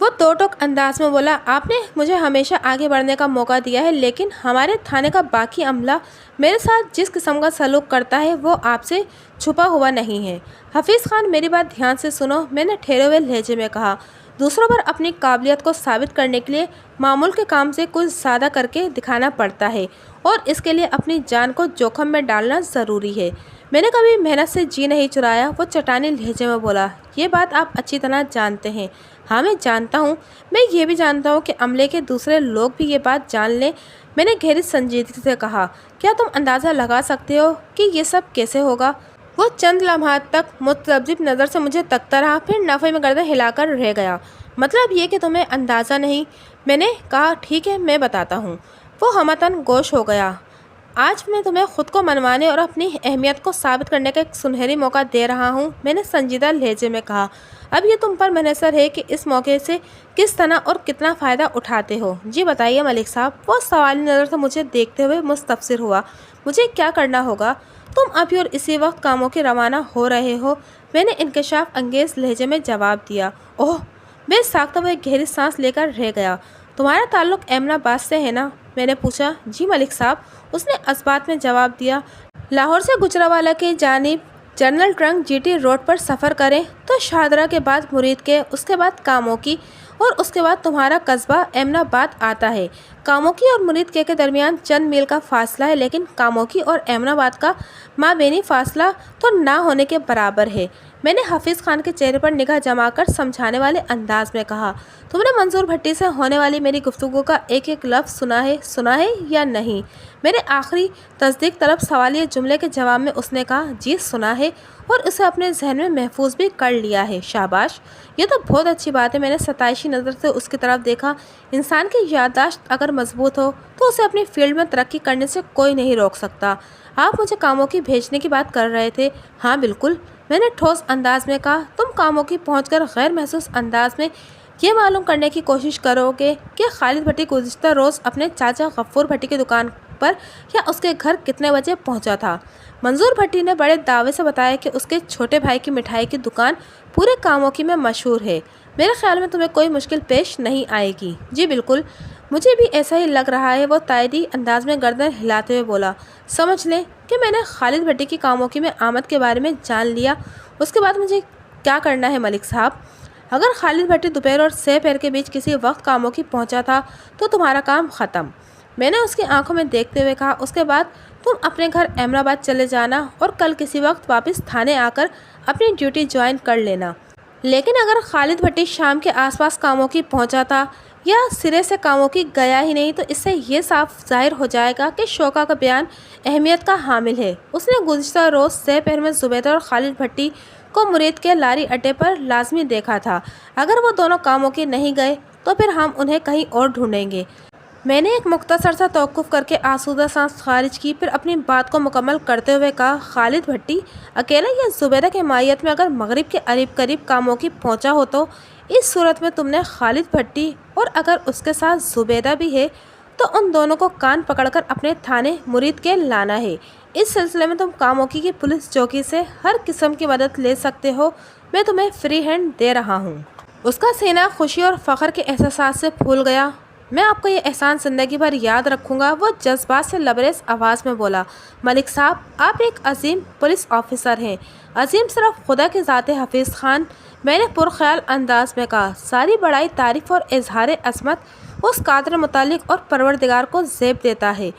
وہ دو ٹوک انداز میں بولا۔ آپ نے مجھے ہمیشہ آگے بڑھنے کا موقع دیا ہے، لیکن ہمارے تھانے کا باقی عملہ میرے ساتھ جس قسم کا سلوک کرتا ہے وہ آپ سے چھپا ہوا نہیں ہے۔ حفیظ خان، میری بات دھیان سے سنو، میں نے ٹھہرے ہوئے لہجے میں کہا۔ دوسروں پر اپنی قابلیت کو ثابت کرنے کے لیے معمول کے کام سے کچھ زیادہ کر کے دکھانا پڑتا ہے اور اس کے لیے اپنی جان کو جوخم میں ڈالنا ضروری ہے۔ میں نے کبھی محنت سے جی نہیں چرایا، وہ چٹانی لہجے میں بولا۔ یہ بات آپ اچھی طرح جانتے ہیں۔ ہاں میں جانتا ہوں، میں یہ بھی جانتا ہوں کہ عملے کے دوسرے لوگ بھی یہ بات جان لیں۔ میں نے گہری سنجیدگی سے کہا۔ کیا تم اندازہ لگا سکتے ہو کہ یہ سب کیسے ہوگا؟ وہ چند لمحات تک متذبذب نظر سے مجھے تکتا رہا، پھر نفی میں گردن ہلا کر رہ گیا۔ مطلب یہ کہ تمہیں اندازہ نہیں؟ میں نے کہا ٹھیک ہے، میں بتاتا ہوں۔ وہ ہمتاً گوش ہو گیا۔ آج میں تمہیں خود کو منوانے اور اپنی اہمیت کو ثابت کرنے کا ایک سنہری موقع دے رہا ہوں، میں نے سنجیدہ لہجے میں کہا۔ اب یہ تم پر منحصر ہے کہ اس موقع سے کس طرح اور کتنا فائدہ اٹھاتے ہو۔ جی بتائیے ملک صاحب، وہ سوالی نظر سے مجھے دیکھتے ہوئے مستفسر ہوا۔ مجھے کیا کرنا ہوگا؟ تم ابھی اور اسی وقت کاموں کے روانہ ہو رہے ہو، میں نے انکشاف انگیز لہجے میں جواب دیا۔ اوہ، میں ساختہ ہوئے گہری سانس لے کر رہ گیا۔ تمہارا تعلق ایمن آباد سے ہے نا؟ میں نے پوچھا۔ جی ملک صاحب، اس نے اثبات میں جواب دیا۔ لاہور سے گجرانوالہ کی جانب general trunk G T road پر سفر کریں تو شاہدرہ کے بعد مرید کے، اس کے بعد کاموکی اور اس کے بعد تمہارا قصبہ ایمن آباد آتا ہے۔ کاموکی اور مرید کے درمیان چند میل کا فاصلہ ہے، لیکن کاموکی اور ایمن آباد کا مابینی فاصلہ تو نہ ہونے کے برابر ہے۔ میں نے حفیظ خان کے چہرے پر نگاہ جما کر سمجھانے والے انداز میں کہا۔ تم نے منظور بھٹی سے ہونے والی میری گفتگو کا ایک ایک لفظ سنا ہے یا نہیں؟ میرے آخری تصدیق طلب سوالیہ جملے کے جواب میں اس نے کہا، جی سنا ہے اور اسے اپنے ذہن میں محفوظ بھی کر لیا ہے۔ شاباش، یہ تو بہت اچھی بات ہے۔ میں نے ستائشی نظر سے اس کی طرف دیکھا۔ انسان کی یادداشت اگر مضبوط ہو تو اسے اپنی فیلڈ میں ترقی کرنے سے کوئی نہیں روک سکتا۔ آپ مجھے کاموکی بھیجنے کی بات کر رہے تھے؟ ہاں بالکل، میں نے ٹھوس انداز میں کہا۔ تم کاموکی پہنچ کر غیر محسوس انداز میں یہ معلوم کرنے کی کوشش کرو گے کہ خالد بھٹی گزشتہ روز اپنے چاچا غفور بھٹی کی دکان پر یا اس کے گھر کتنے بجے پہنچا تھا۔ منظور بھٹی نے بڑے دعوے سے بتایا کہ اس کے چھوٹے بھائی کی مٹھائی کی دکان پورے کاموکی میں مشہور ہے۔ میرے خیال میں تمہیں کوئی مشکل پیش نہیں آئے گی۔ جی بالکل، مجھے بھی ایسا ہی لگ رہا ہے، وہ تائیدی انداز میں گردن ہلاتے ہوئے بولا۔ سمجھ لیں کہ میں نے خالد بھٹی کی کاموکی میں آمد کے بارے میں جان لیا۔ اس کے بعد مجھے کیا کرنا ہے ملک صاحب؟ اگر خالد بھٹی دوپہر اور سہ پہر کے بیچ کسی وقت کاموکی پہنچا تھا تو تمہارا کام ختم۔ میں نے اس کی آنکھوں میں دیکھتے ہوئے کہا، اس کے بعد تم اپنے گھر احمدآباد چلے جانا اور کل کسی وقت واپس تھانے آ کر اپنی ڈیوٹی جوائن کر لینا۔ لیکن اگر خالد بھٹی شام کے آس پاس کاموں کی پہنچا تھا یا سرے سے کاموں کی گیا ہی نہیں، تو اس سے یہ صاف ظاہر ہو جائے گا کہ شوکا کا بیان اہمیت کا حامل ہے۔ اس نے گزشتہ روز سہ پہر میں زبیدہ اور خالد بھٹی کو مرید کے لاری اڈے پر لازمی دیکھا تھا۔ اگر وہ دونوں کاموں کے نہیں گئے تو پھر ہم انہیں کہیں اور ڈھونڈیں گے۔ میں نے ایک مختصر سا توقف کر کے آسودہ سانس خارج کی، پھر اپنی بات کو مکمل کرتے ہوئے کہا، خالد بھٹی اکیلا یا زبیدہ کے مائیت میں اگر مغرب کے قریب کاموں کی پہنچا ہو تو اس صورت میں تم نے خالد بھٹی اور اگر اس کے ساتھ زبیدہ بھی ہے تو ان دونوں کو کان پکڑ کر اپنے تھانے مرید کے لانا ہے۔ اس سلسلے میں تم کاموکی کی پولیس چوکی سے ہر قسم کی مدد لے سکتے ہو، میں تمہیں فری ہینڈ دے رہا ہوں۔ اس کا سینہ خوشی اور فخر کے احساسات سے پھول گیا۔ میں آپ کو یہ احسان زندگی بھر یاد رکھوں گا، وہ جذبات سے لبریز آواز میں بولا۔ ملک صاحب، آپ ایک عظیم پولیس آفیسر ہیں۔ عظیم صرف خدا کی ذات ہے حفیظ خان، میں نے پرخیال انداز میں کہا۔ ساری بڑائی، تعریف اور اظہار عظمت اس قادر متعلق اور پروردگار کو زیب دیتا ہے،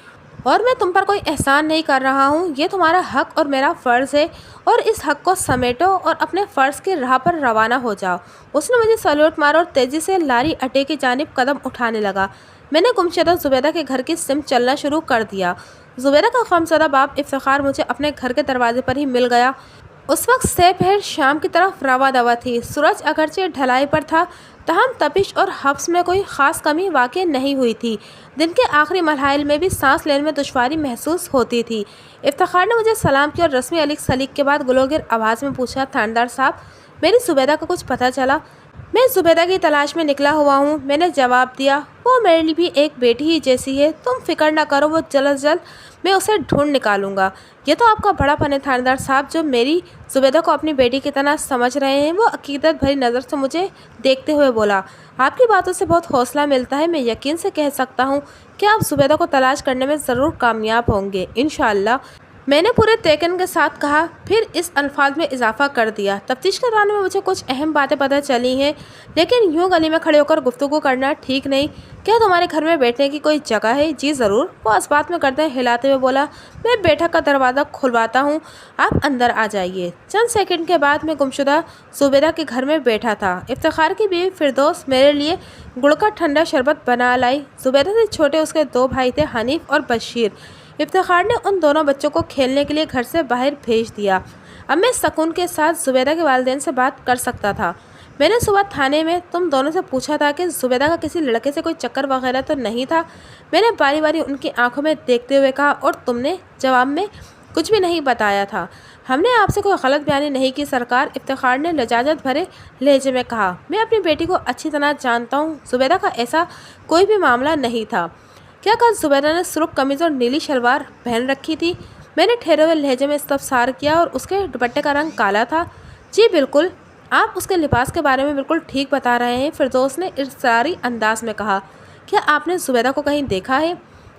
اور میں تم پر کوئی احسان نہیں کر رہا ہوں، یہ تمہارا حق اور میرا فرض ہے، اور اس حق کو سمیٹو اور اپنے فرض کی راہ پر روانہ ہو جاؤ۔ اس نے مجھے سلوٹ مارا اور تیزی سے لاری اڈے کی جانب قدم اٹھانے لگا۔ میں نے گمشدہ زبیدہ کے گھر کی سمت چلنا شروع کر دیا۔ زبیدہ کا غمزدہ باپ افتخار مجھے اپنے گھر کے دروازے پر ہی مل گیا۔ اس وقت سہ پہر شام کی طرف رواں دوا تھی۔ سورج اگرچہ ڈھلائی پر تھا، تاہم تپش اور حبس میں کوئی خاص کمی واقع نہیں ہوئی تھی۔ دن کے آخری مراحل میں بھی سانس لینے میں دشواری محسوس ہوتی تھی۔ افتخار نے مجھے سلام کیا اور رسمی علیق سلیق کے بعد گلوگر آواز میں پوچھا، تھاندار صاحب، میری زبیدہ کا کچھ پتہ چلا؟ میں زبیدہ کی تلاش میں نکلا ہوا ہوں، میں نے جواب دیا۔ وہ میرے لیے بھی ایک بیٹی ہی جیسی ہے، تم فکر نہ کرو، وہ جلد از جلد میں اسے ڈھونڈ نکالوں گا۔ یہ تو آپ کا بڑا پن ہے تھاندار صاحب، جو میری زبیدہ کو اپنی بیٹی کی طرح سمجھ رہے ہیں۔ وہ عقیدت بھری نظر سے مجھے دیکھتے ہوئے بولا، آپ کی باتوں سے بہت حوصلہ ملتا ہے، میں یقین سے کہہ سکتا ہوں کہ آپ زبیدہ کو تلاش کرنے میں ضرور کامیاب ہوں گے انشاءاللہ۔ میں نے پورے تیقن کے ساتھ کہا، پھر اس الفاظ میں اضافہ کر دیا، تفتیش کے دوران میں مجھے کچھ اہم باتیں پتہ چلی ہیں، لیکن یوں گلی میں کھڑے ہو کر گفتگو کرنا ٹھیک نہیں۔ کیا تمہارے گھر میں بیٹھنے کی کوئی جگہ ہے؟ جی ضرور، وہ اس بات میں گردن ہلاتے ہوئے بولا۔ میں بیٹھک کا دروازہ کھلواتا ہوں، آپ اندر آ جائیے۔ چند سیکنڈ کے بعد میں گمشدہ زبیدہ کے گھر میں بیٹھا تھا۔ افتخار کی بیوی فردوس میرے لیے گڑ کا ٹھنڈا شربت بنا لائی۔ زبیدہ سے چھوٹے اس کے دو بھائی تھے، حنیف اور بشیر۔ افتخار نے ان دونوں بچوں کو کھیلنے کے لیے گھر سے باہر بھیج دیا۔ اب میں سکون کے ساتھ زبیدہ کے والدین سے بات کر سکتا تھا۔ میں نے صبح تھانے میں تم دونوں سے پوچھا تھا کہ زبیدہ کا کسی لڑکے سے کوئی چکر وغیرہ تو نہیں تھا؟ میں نے باری باری ان کی آنکھوں میں دیکھتے ہوئے کہا، اور تم نے جواب میں کچھ بھی نہیں بتایا تھا؟ ہم نے آپ سے کوئی غلط بیانی نہیں کی سرکار، افتخار نے لجاجت بھرے لہجے میں کہا۔ میں اپنی بیٹی کو اچھی طرح جانتا ہوں، زبیدہ کا ایسا کوئی بھی معاملہ نہیں تھا۔ کیا کل زبیدہ نے سرخ قمیض اور نیلی شلوار پہن رکھی تھی؟ میں نے ٹھہرے ہوئے لہجے میں استفسار کیا، اور اس کے دوپٹے کا رنگ کالا تھا؟ جی بالکل، آپ اس کے لباس کے بارے میں بالکل ٹھیک بتا رہے ہیں، فردوس نے اصراری انداز میں کہا۔ کیا آپ نے زبیدہ کو کہیں دیکھا ہے؟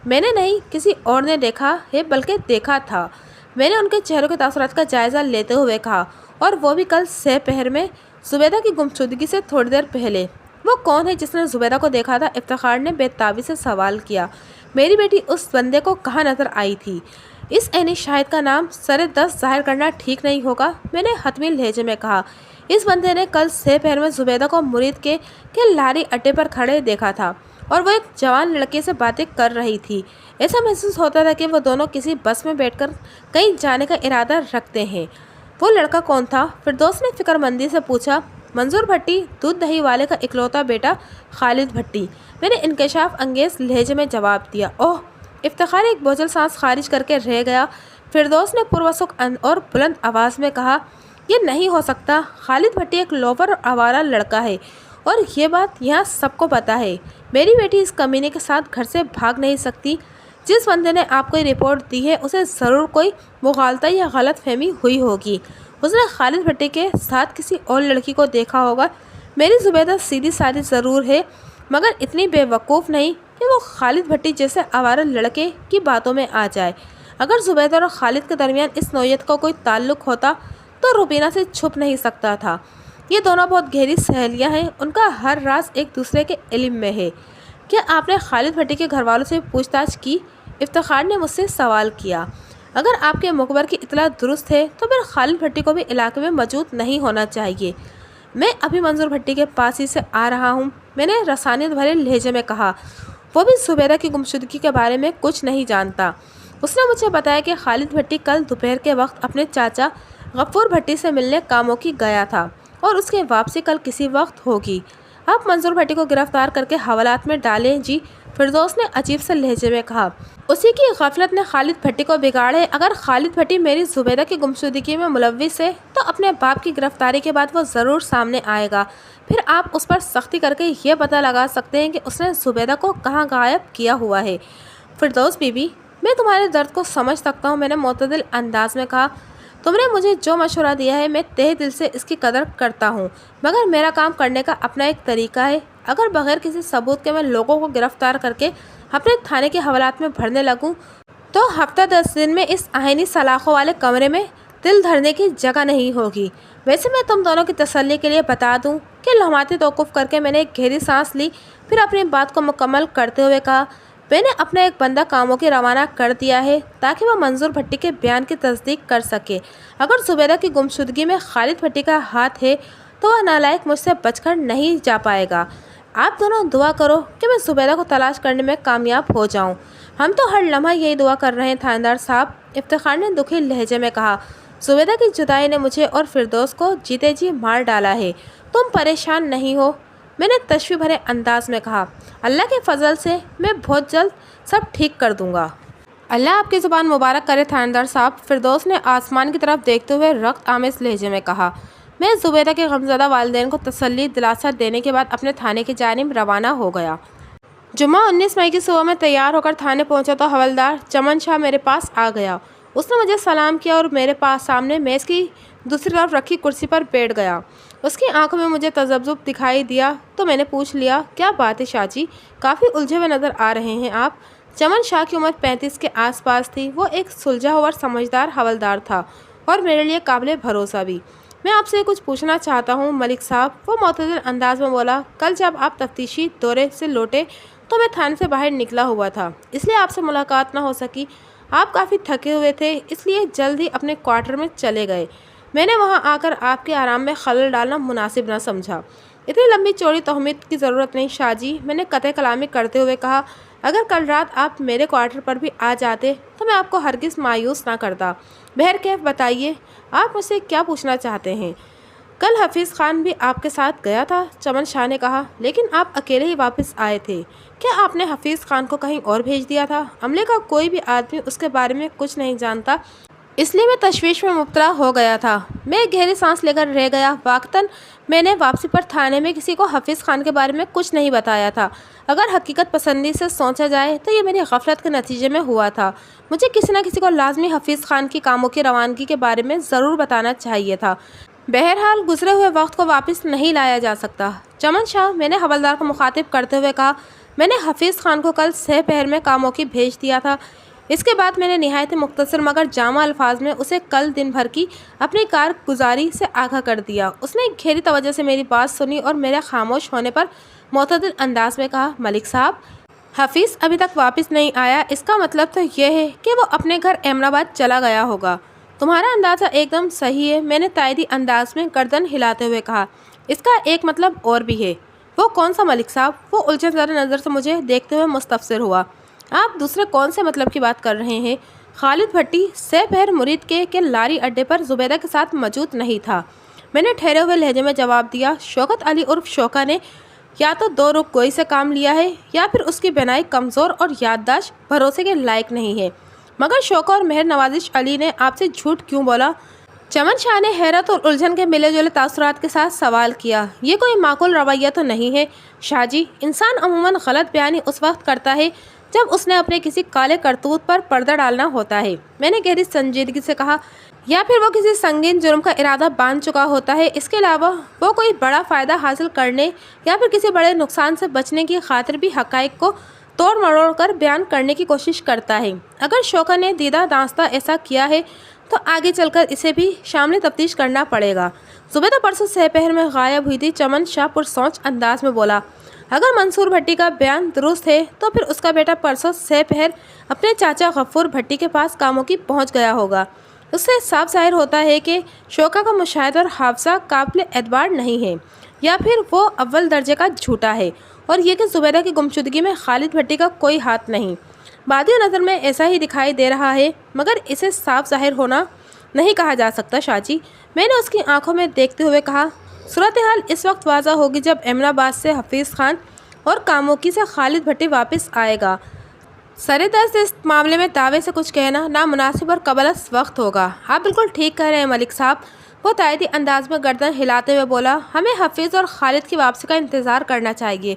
میں نے نہیں، کسی اور نے دیکھا ہے، بلکہ دیکھا تھا، میں نے ان کے چہروں کے تاثرات کا جائزہ لیتے ہوئے کہا، اور وہ بھی کل سہ پہر میں زبیدہ کی گمشدگی سے تھوڑی دیر پہلے۔ وہ کون ہے جس نے زبیدہ کو دیکھا تھا؟ افتخار نے بے تابی سے سوال کیا۔ میری بیٹی اس بندے کو کہاں نظر آئی تھی؟ اس عینی شاہد کا نام سر دست ظاہر کرنا ٹھیک نہیں ہوگا، میں نے حتمی لہجے میں کہا۔ اس بندے نے کل سہ پہر میں زبیدہ کو مرید کے لاری اڈے پر کھڑے دیکھا تھا، اور وہ ایک جوان لڑکے سے باتیں کر رہی تھی۔ ایسا محسوس ہوتا تھا کہ وہ دونوں کسی بس میں بیٹھ کر کہیں جانے کا ارادہ رکھتے ہیں۔ وہ لڑکا کون تھا؟ فردوس نے فکر مندی سے پوچھا۔ منظور بھٹی، دودھ دہی والے کا اکلوتا بیٹا خالد بھٹی، میں نے انکشاف انگیز لہجے میں جواب دیا۔ اوہ! افتخار ایک بوجھل سانس خارج کر کے رہ گیا۔ فردوس نے پروسوک اور بلند آواز میں کہا، یہ نہیں ہو سکتا، خالد بھٹی ایک لوفر اور آوارہ لڑکا ہے، اور یہ بات یہاں سب کو پتہ ہے۔ میری بیٹی اس کمینے کے ساتھ گھر سے بھاگ نہیں سکتی۔ جس بندے نے آپ کو یہ رپورٹ دی ہے اسے ضرور کوئی مغالطہ یا غلط فہمی ہوئی ہوگی، اس نے خالد بھٹی کے ساتھ کسی اور لڑکی کو دیکھا ہوگا۔ میری زبیدہ سیدھی سادھی ضرور ہے، مگر اتنی بے وقوف نہیں کہ وہ خالد بھٹی جیسے آوارہ لڑکے کی باتوں میں آ جائے۔ اگر زبیدہ اور خالد کے درمیان اس نوعیت کا کوئی تعلق ہوتا تو روبینہ سے چھپ نہیں سکتا تھا۔ یہ دونوں بہت گہری سہیلیاں ہیں، ان کا ہر راز ایک دوسرے کے علم میں ہے۔ کیا آپ نے خالد بھٹی کے گھر والوں سے پوچھ تاچھ کی؟ افتخار نے مجھ سے سوال کیا۔ اگر آپ کے مخبر کی اطلاع درست ہے تو پھر خالد بھٹی کو بھی علاقے میں موجود نہیں ہونا چاہیے۔ میں ابھی منظور بھٹی کے پاس ہی سے آ رہا ہوں، میں نے رسانیت بھرے لہجے میں کہا۔ وہ بھی زبیدہ کی گمشدگی کے بارے میں کچھ نہیں جانتا۔ اس نے مجھے بتایا کہ خالد بھٹی کل دوپہر کے وقت اپنے چاچا غفور بھٹی سے ملنے کاموں کی گیا تھا اور اس کی واپسی کل کسی وقت ہوگی۔ آپ منظور بھٹی کو گرفتار کر کے حوالات میں ڈالیں جی، فردوس نے عجیب سے لہجے میں کہا۔ اسی کی غفلت نے خالد بھٹی کو بگاڑے۔ اگر خالد بھٹی میری زبیدہ کی گمشدگی میں ملوث ہے تو اپنے باپ کی گرفتاری کے بعد وہ ضرور سامنے آئے گا، پھر آپ اس پر سختی کر کے یہ پتہ لگا سکتے ہیں کہ اس نے زبیدہ کو کہاں غائب کیا ہوا ہے۔ فردوس بی بی، میں تمہارے درد کو سمجھ سکتا ہوں، میں نے معتدل انداز میں کہا۔ تم نے مجھے جو مشورہ دیا ہے میں تہہ دل سے اس کی قدر کرتا ہوں، مگر میرا کام کرنے کا اپنا ایک طریقہ ہے۔ اگر بغیر کسی ثبوت کے میں لوگوں کو گرفتار کر کے اپنے تھانے کے حوالات میں بھرنے لگوں تو ہفتہ 10 دن میں اس آہنی سلاخوں والے کمرے میں دل دھرنے کی جگہ نہیں ہوگی۔ ویسے میں تم دونوں کی تسلی کے لیے بتا دوں کہ لمحاتی توقف کر کے میں نے ایک گہری سانس لی، پھر اپنی بات کو مکمل کرتے ہوئے کہا، میں نے اپنا ایک بندہ کاموں کی روانہ کر دیا ہے تاکہ وہ منظور بھٹی کے بیان کی تصدیق کر سکے۔ اگر زبیدہ کی گمشدگی میں خالد بھٹی کا ہاتھ ہے تو وہ نالائق مجھ سے بچ کر نہیں جا پائے گا۔ آپ دونوں دعا کرو کہ میں زبیدہ کو تلاش کرنے میں کامیاب ہو جاؤں۔ ہم تو ہر لمحہ یہی دعا کر رہے ہیں تھاندار صاحب، افتخار نے دکھی لہجے میں کہا۔ زبیدہ کی جدائی نے مجھے اور فردوس کو جیتے جی مار ڈالا ہے، تم پریشان نہیں ہو، میں نے تشویش بھرے انداز میں کہا۔ اللہ کے فضل سے میں بہت جلد سب ٹھیک کر دوں گا۔ اللہ آپ کی زبان مبارک کرے تھاندار صاحب، فردوس نے آسمان کی طرف دیکھتے ہوئے رخت آمیز لہجے میں کہا۔ میں زبیدہ کے غمزدہ والدین کو تسلی دلاسا دینے کے بعد اپنے تھانے کی جانب روانہ ہو گیا۔ جمعہ 19 مئی کی صبح میں تیار ہو کر تھانے پہنچا تو حوالدار چمن شاہ میرے پاس آ گیا۔ اس نے مجھے سلام کیا اور میرے پاس سامنے میز کی دوسری طرف رکھی کرسی پر بیٹھ گیا۔ اس کی آنکھوں میں مجھے تذبذب دکھائی دیا تو میں نے پوچھ لیا، کیا بات ہے شاہ جی، کافی الجھے ہوئے نظر آ رہے ہیں آپ؟ چمن شاہ کی عمر 35 کے آس پاس تھی۔ وہ ایک سلجھا ہوا اور سمجھدار حوالدار تھا اور میرے لیے قابل بھروسہ بھی۔ میں آپ سے کچھ پوچھنا چاہتا ہوں ملک صاحب، وہ معتدل انداز میں بولا۔ کل جب آپ تفتیشی دورے سے لوٹے تو میں تھانے سے باہر نکلا ہوا تھا، اس لیے آپ سے ملاقات نہ ہو سکی۔ آپ کافی تھکے ہوئے تھے، اس لیے جلد ہی اپنے کوارٹر میں چلے گئے۔ میں نے وہاں آ کر آپ کے آرام میں خلل ڈالنا مناسب نہ سمجھا۔ اتنی لمبی چوڑی تہمت کی ضرورت نہیں شاہ جی، میں نے قطع کلامی کرتے ہوئے کہا۔ اگر کل رات آپ میرے کوارٹر پر بھی آ جاتے تو میں آپ کو ہرگز مایوس نہ کرتا۔ بہرکیف بتائیے، آپ مجھ سے کیا پوچھنا چاہتے ہیں؟ کل حفیظ خان بھی آپ کے ساتھ گیا تھا، چمن شاہ نے کہا، لیکن آپ اکیلے ہی واپس آئے تھے۔ کیا آپ نے حفیظ خان کو کہیں اور بھیج دیا تھا؟ عملے کا کوئی بھی آدمی اس کے بارے میں کچھ نہیں جانتا، اس لیے میں تشویش میں مبتلا ہو گیا تھا۔ میں گہری سانس لے کر رہ گیا۔ واقعتاً میں نے واپسی پر تھانے میں کسی کو حفیظ خان کے بارے میں کچھ نہیں بتایا تھا۔ اگر حقیقت پسندی سے سوچا جائے تو یہ میری غفلت کے نتیجے میں ہوا تھا۔ مجھے کسی نہ کسی کو لازمی حفیظ خان کی کاموں کی روانگی کے بارے میں ضرور بتانا چاہیے تھا۔ بہرحال گزرے ہوئے وقت کو واپس نہیں لایا جا سکتا۔ چمن شاہ، میں نے حوالدار کو مخاطب کرتے ہوئے کہا، میں نے حفیظ خان کو کل سہ پہر میں کاموں کی بھیج دیا تھا۔ اس کے بعد میں نے نہایت مختصر مگر جامع الفاظ میں اسے کل دن بھر کی اپنی کارگزاری سے آگاہ کر دیا۔ اس نے گہری توجہ سے میری بات سنی اور میرے خاموش ہونے پر معتدل انداز میں کہا، ملک صاحب، حفیظ ابھی تک واپس نہیں آیا، اس کا مطلب تو یہ ہے کہ وہ اپنے گھر احمد آباد چلا گیا ہوگا۔ تمہارا اندازہ ایک دم صحیح ہے، میں نے تائیدی انداز میں گردن ہلاتے ہوئے کہا۔ اس کا ایک مطلب اور بھی ہے۔ وہ کون سا ملک صاحب؟ وہ الجھن زدہ نظر سے مجھے دیکھتے ہوئے مستفسر ہوا۔ آپ دوسرے کون سے مطلب کی بات کر رہے ہیں؟ خالد بھٹی سہ پہر مرید کے لاری اڈے پر زبیدہ کے ساتھ موجود نہیں تھا، میں نے ٹھہرے ہوئے لہجے میں جواب دیا۔ شوکت علی عرف شوکا نے یا تو دو رخ گوئی سے کام لیا ہے یا پھر اس کی بینائی کمزور اور یادداشت بھروسے کے لائق نہیں ہے۔ مگر شوکا اور مہر نوازش علی نے آپ سے جھوٹ کیوں بولا؟ چمن شاہ نے حیرت اور الجھن کے ملے جلے تاثرات کے ساتھ سوال کیا۔ یہ کوئی معقول رویہ تو نہیں ہے شاہ جی، انسان عموماً غلط بیانی اس وقت کرتا ہے جب اس نے اپنے کسی کالے کرتوت پر پردہ ڈالنا ہوتا ہے، میں نے گہری سنجیدگی سے کہا، یا پھر وہ کسی سنگین جرم کا ارادہ باندھ چکا ہوتا ہے۔ اس کے علاوہ وہ کوئی بڑا فائدہ حاصل کرنے یا پھر کسی بڑے نقصان سے بچنے کی خاطر بھی حقائق کو توڑ مروڑ کر بیان کرنے کی کوشش کرتا ہے۔ اگر شوکا نے دیدہ دانستہ ایسا کیا ہے تو آگے چل کر اسے بھی شامل تفتیش کرنا پڑے گا۔ زبیدہ پرسوں سہ پہر میں غائب ہوئی تھی، چمن شاہ پرسوچ انداز میں بولا۔ اگر منصور بھٹی کا بیان درست ہے تو پھر اس کا بیٹا پرسوں سہ پہر اپنے چاچا غفور بھٹی کے پاس کاموں کی پہنچ گیا ہوگا۔ اس سے صاف ظاہر ہوتا ہے کہ شوکا کا مشاہدہ اور حافظہ قابل اعتبار نہیں ہے، یا پھر وہ اول درجے کا جھوٹا ہے، اور یہ کہ زبیدہ کی گمشدگی میں خالد بھٹی کا کوئی ہاتھ نہیں۔ بادی نظر میں ایسا ہی دکھائی دے رہا ہے، مگر اسے صاف ظاہر ہونا نہیں کہا جا سکتا شاہ جی۔ میں نے اس کی آنکھوں میں دیکھتے ہوئے کہا، صورتحال اس وقت واضح ہوگی جب امین آباد سے حفیظ خان اور کاموکی سے خالد بھٹی واپس آئے گا۔ سردست اس معاملے میں دعوے سے کچھ کہنا نامناسب اور قبل از وقت ہوگا۔ آپ بالکل ٹھیک کہہ رہے ہیں ملک صاحب، وہ تائیدی انداز میں گردن ہلاتے ہوئے بولا۔ ہمیں حفیظ اور خالد کی واپسی کا انتظار کرنا چاہیے۔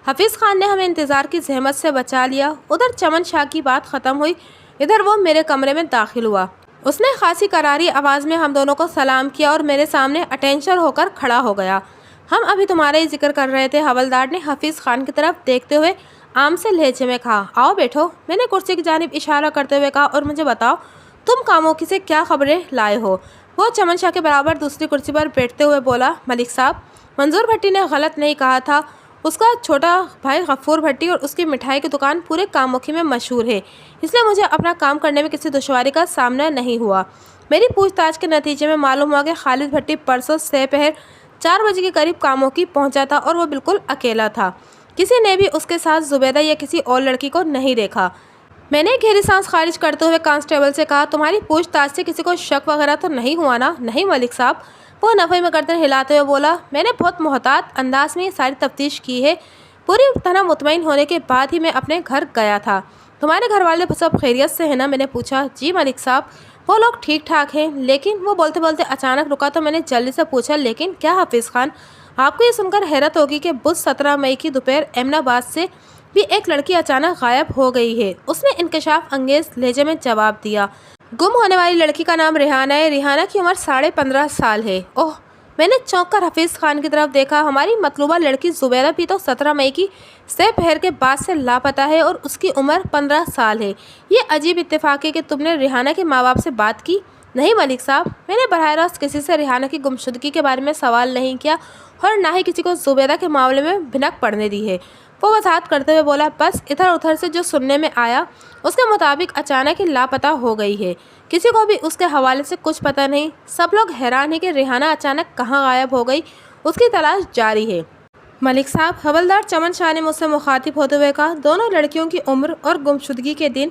حفیظ خان نے ہمیں انتظار کی زحمت سے بچا لیا۔ ادھر چمن شاہ کی بات ختم ہوئی، ادھر وہ میرے کمرے میں داخل ہوا۔ اس نے خاصی کراری آواز میں ہم دونوں کو سلام کیا اور میرے سامنے اٹینشن ہو کر کھڑا ہو گیا۔ ہم ابھی تمہارا ہی ذکر کر رہے تھے، حوالدار نے حفیظ خان کی طرف دیکھتے ہوئے عام سے لہجے میں کہا۔ آؤ بیٹھو، میں نے کرسی کی جانب اشارہ کرتے ہوئے کہا، اور مجھے بتاؤ تم کاموکی سے کیا خبریں لائے ہو؟ وہ چمن شاہ کے برابر دوسری کرسی پر بیٹھتے ہوئے بولا۔ ملک صاحب، منظور بھٹی نے غلط نہیں کہا تھا، اس کا چھوٹا بھائی غفور بھٹی اور اس کی مٹھائی کی دکان پورے کاموکی میں مشہور ہے، اس لیے مجھے اپنا کام کرنے میں کسی دشواری کا سامنا نہیں ہوا۔ میری پوچھ تاچھ کے نتیجے میں معلوم ہوا کہ خالد بھٹی پرسوں سہ پہر 4 بجے کے قریب کاموکی پہنچا تھا، اور وہ بالکل اکیلا تھا۔ کسی نے بھی اس کے ساتھ زبیدہ یا کسی اور لڑکی کو نہیں دیکھا۔ میں نے گہری سانس خارج کرتے ہوئے کانسٹیبل سے کہا، تمہاری پوچھ تاچھ سے کسی کو شک وغیرہ تو نہیں ہوا نا؟ نہیں ملک صاحب، وہ نفی میں گردن ہلاتے ہوئے بولا۔ میں نے بہت محتاط انداز میں یہ ساری تفتیش کی ہے، پوری طرح مطمئن ہونے کے بعد ہی میں اپنے گھر گیا تھا۔ تمہارے گھر والے سب خیریت سے ہیں نا؟ میں نے پوچھا۔ جی ملک صاحب، وہ لوگ ٹھیک ٹھاک ہیں، لیکن وہ بولتے بولتے اچانک رکا تو میں نے جلدی سے پوچھا، لیکن کیا حفیظ خان؟ آپ کو یہ سن کر حیرت ہوگی کہ بدھ 17 مئی کی دوپہر امین آباد سے بھی ایک لڑکی اچانک غائب ہو گئی ہے۔ اس نے انکشاف انگیز لہجے میں جواب دیا۔ گم ہونے والی لڑکی کا نام ریحانہ ہے، ریحانہ کی عمر 15.5 سال ہے۔ اوہ! میں نے چونک کر حفیظ خان کی طرف دیکھا۔ ہماری مطلوبہ لڑکی زبیدہ بھی تو 17 مئی کی سہ پہر کے بعد سے لاپتہ ہے، اور اس کی عمر 15 سال ہے۔ یہ عجیب اتفاق ہے کہ تم نے ریحانہ کے ماں باپ سے بات کی؟ نہیں ملک صاحب، میں نے براہ راست کسی سے ریحانہ کی گمشدگی کے بارے میں سوال نہیں کیا، اور نہ ہی کسی کو زبیدہ کے معاملے میں بھنک پڑنے دی ہے۔ وہ وضاحت کرتے ہوئے بولا، بس ادھر ادھر سے جو سننے میں آیا اس کے مطابق اچانک ہی لاپتہ ہو گئی ہے، کسی کو بھی اس کے حوالے سے کچھ پتہ نہیں۔ سب لوگ حیران ہیں کہ ریحانہ اچانک کہاں غائب ہو گئی، اس کی تلاش جاری ہے۔ ملک صاحب، حوالدار چمن شاہ نے مجھ سے مخاطب ہوتے ہوئے کہا، دونوں لڑکیوں کی عمر اور گمشدگی کے دن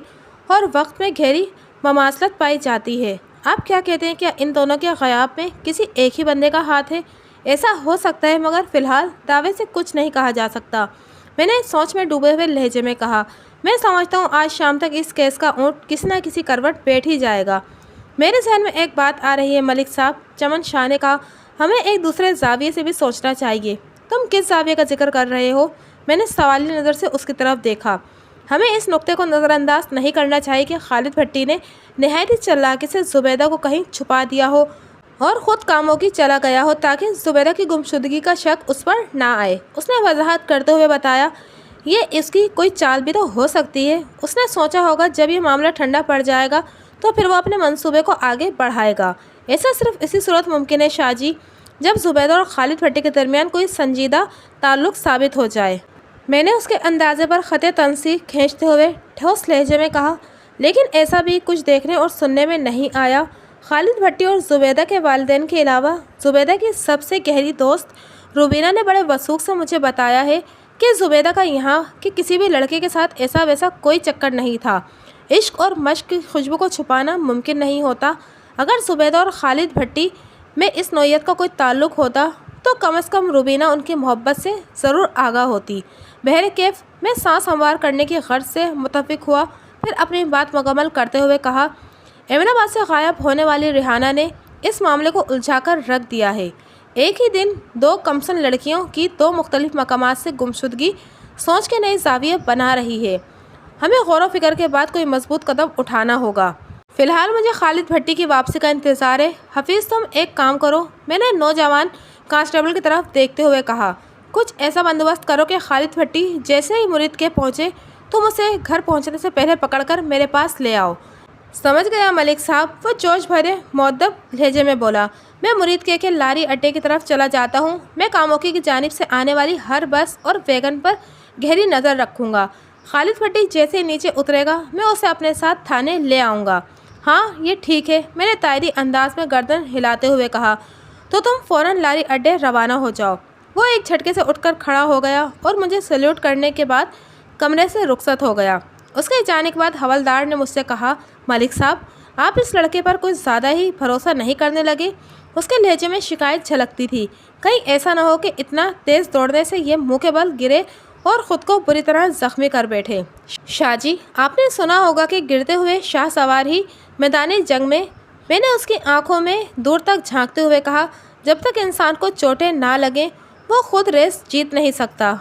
اور وقت میں گہری مماثلت پائی جاتی ہے۔ آپ کیا کہتے ہیں، کیا ان دونوں کے غیاب میں کسی ایک ہی بندے کا ہاتھ ہے؟ ایسا ہو سکتا ہے، مگر فی الحال دعوے سے کچھ نہیں کہا جا سکتا۔ میں نے سوچ میں ڈوبے ہوئے لہجے میں کہا، میں سمجھتا ہوں آج شام تک اس کیس کا اونٹ کسی نہ کسی کروٹ بیٹھ ہی جائے گا۔ میرے ذہن میں ایک بات آ رہی ہے ملک صاحب، چمن شاہ نے کہا، ہمیں ایک دوسرے زاویے سے بھی سوچنا چاہیے۔ تم کس زاویے کا ذکر کر رہے ہو؟ میں نے سوالی نظر سے اس کی طرف دیکھا۔ ہمیں اس نقطے کو نظر انداز نہیں کرنا چاہیے کہ خالد بھٹی نے نہایت ہی چالاکی سے زبیدہ کو کہیں چھپا دیا ہو اور خود کاموکی چلا گیا ہو، تاکہ زبیدہ کی گمشدگی کا شک اس پر نہ آئے۔ اس نے وضاحت کرتے ہوئے بتایا، یہ اس کی کوئی چال بھی تو ہو سکتی ہے۔ اس نے سوچا ہوگا جب یہ معاملہ ٹھنڈا پڑ جائے گا تو پھر وہ اپنے منصوبے کو آگے بڑھائے گا۔ ایسا صرف اسی صورت ممکن ہے شاہ جی، جب زبیدہ اور خالد بھٹی کے درمیان کوئی سنجیدہ تعلق ثابت ہو جائے۔ میں نے اس کے اندازے پر خط تنسیق کھینچتے ہوئے ٹھوس لہجے میں کہا، لیکن ایسا بھی کچھ دیکھنے اور سننے میں نہیں آیا۔ خالد بھٹی اور زبیدہ کے والدین کے علاوہ زبیدہ کی سب سے گہری دوست روبینہ نے بڑے وثوق سے مجھے بتایا ہے کہ زبیدہ کا یہاں کہ کسی بھی لڑکے کے ساتھ ایسا ویسا کوئی چکر نہیں تھا۔ عشق اور مشق کی خوشبو کو چھپانا ممکن نہیں ہوتا۔ اگر زبیدہ اور خالد بھٹی میں اس نوعیت کا کوئی تعلق ہوتا تو کم از کم روبینہ ان کی محبت سے ضرور آگاہ ہوتی۔ بہرکیف میں سانس ہموار کرنے کی غرض سے متفق ہوا، پھر اپنی بات مکمل کرتے ہوئے کہا، امین آباد سے غائب ہونے والی ریحانہ نے اس معاملے کو الجھا کر رکھ دیا ہے۔ ایک ہی دن 2 کمسن لڑکیوں کی 2 مختلف مقامات سے گمشدگی سوچ کے نئے زاویے بنا رہی ہے۔ ہمیں غور و فکر کے بعد کوئی مضبوط قدم اٹھانا ہوگا۔ فی الحال مجھے خالد بھٹی کی واپسی کا انتظار ہے۔ حفیظ، تم ایک کام کرو، میں نے نوجوان کانسٹیبل کی طرف دیکھتے ہوئے کہا، کچھ ایسا بندوبست کرو کہ خالد بھٹی جیسے ہی مرید کے پہنچے تم اسے گھر پہنچنے سے پہلے پکڑ کر میرے پاس لے آؤ۔ سمجھ گیا ملک صاحب، وہ جوش بھرے مؤدب لہجے میں بولا۔ میں مرید کے لاری اڈے کی طرف چلا جاتا ہوں۔ میں کاموکی کی جانب سے آنے والی ہر بس اور ویگن پر گہری نظر رکھوں گا۔ خالد بھٹی جیسے نیچے اترے گا میں اسے اپنے ساتھ تھانے لے آؤں گا۔ ہاں یہ ٹھیک ہے، میں نے تائری انداز میں گردن ہلاتے ہوئے کہا۔ تو تم فوراً لاری اڈے روانہ ہو جاؤ۔ وہ ایک جھٹکے سے اٹھ کر کھڑا ہو گیا اور مجھے سلیوٹ کرنے کے بعد کمرے سے رخصت ہو گیا۔ اس کے جانے کے بعد حوالدار نے مجھ سے کہا، ملک صاحب آپ اس لڑکے پر کچھ زیادہ ہی بھروسہ نہیں کرنے لگے؟ اس کے لہجے میں شکایت جھلکتی تھی۔ کہیں ایسا نہ ہو کہ اتنا تیز دوڑنے سے یہ منہ کے بل گرے اور خود کو بری طرح زخمی کر بیٹھے۔ شاہ جی آپ نے سنا ہوگا کہ گرتے ہوئے شاہ سوار ہی میدان جنگ میں نے اس کی آنکھوں میں دور تک جھانکتے ہوئے کہا، جب تک انسان کو چوٹیں نہ لگیں وہ خود ریس جیت نہیں سکتا۔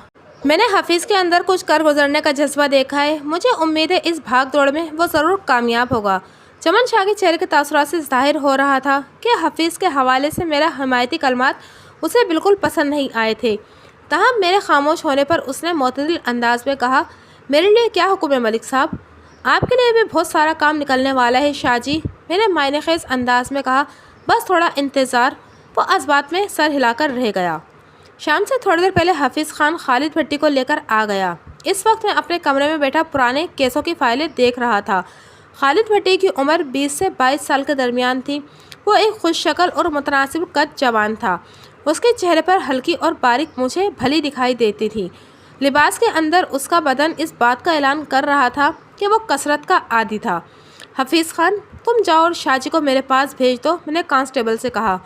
میں نے حفیظ کے اندر کچھ کر گزرنے کا جذبہ دیکھا ہے۔ مجھے امید ہے اس بھاگ دوڑ میں وہ ضرور کامیاب ہوگا۔ چمن شاہ کے چہرے کے تاثرات سے ظاہر ہو رہا تھا کہ حفیظ کے حوالے سے میرا حمایتی کلمات اسے بالکل پسند نہیں آئے تھے۔ تاہم میرے خاموش ہونے پر اس نے معتدل انداز میں کہا، میرے لیے کیا حکم ہے ملک صاحب؟ آپ کے لیے بھی بہت سارا کام نکلنے والا ہے شاہ جی، میں نے معنی خیز انداز میں کہا، بس تھوڑا انتظار۔ وہ اس بات میں سر ہلا کر رہ گیا۔ شام سے تھوڑی دیر پہلے حفیظ خان خالد بھٹی کو لے کر آ گیا۔ اس وقت میں اپنے کمرے میں بیٹھا پرانے کیسوں کی فائلیں دیکھ رہا تھا۔ خالد بھٹی کی عمر 20 سے 22 سال کے درمیان تھی۔ وہ ایک خوش شکل اور متناسب قد جوان تھا۔ اس کے چہرے پر ہلکی اور باریک مونچھیں بھلی دکھائی دیتی تھی۔ لباس کے اندر اس کا بدن اس بات کا اعلان کر رہا تھا کہ وہ کثرت کا عادی تھا۔ حفیظ خان تم جاؤ اور شاہ جی کو میرے پاس بھیج دو، میں نے کانسٹیبل سے کہا۔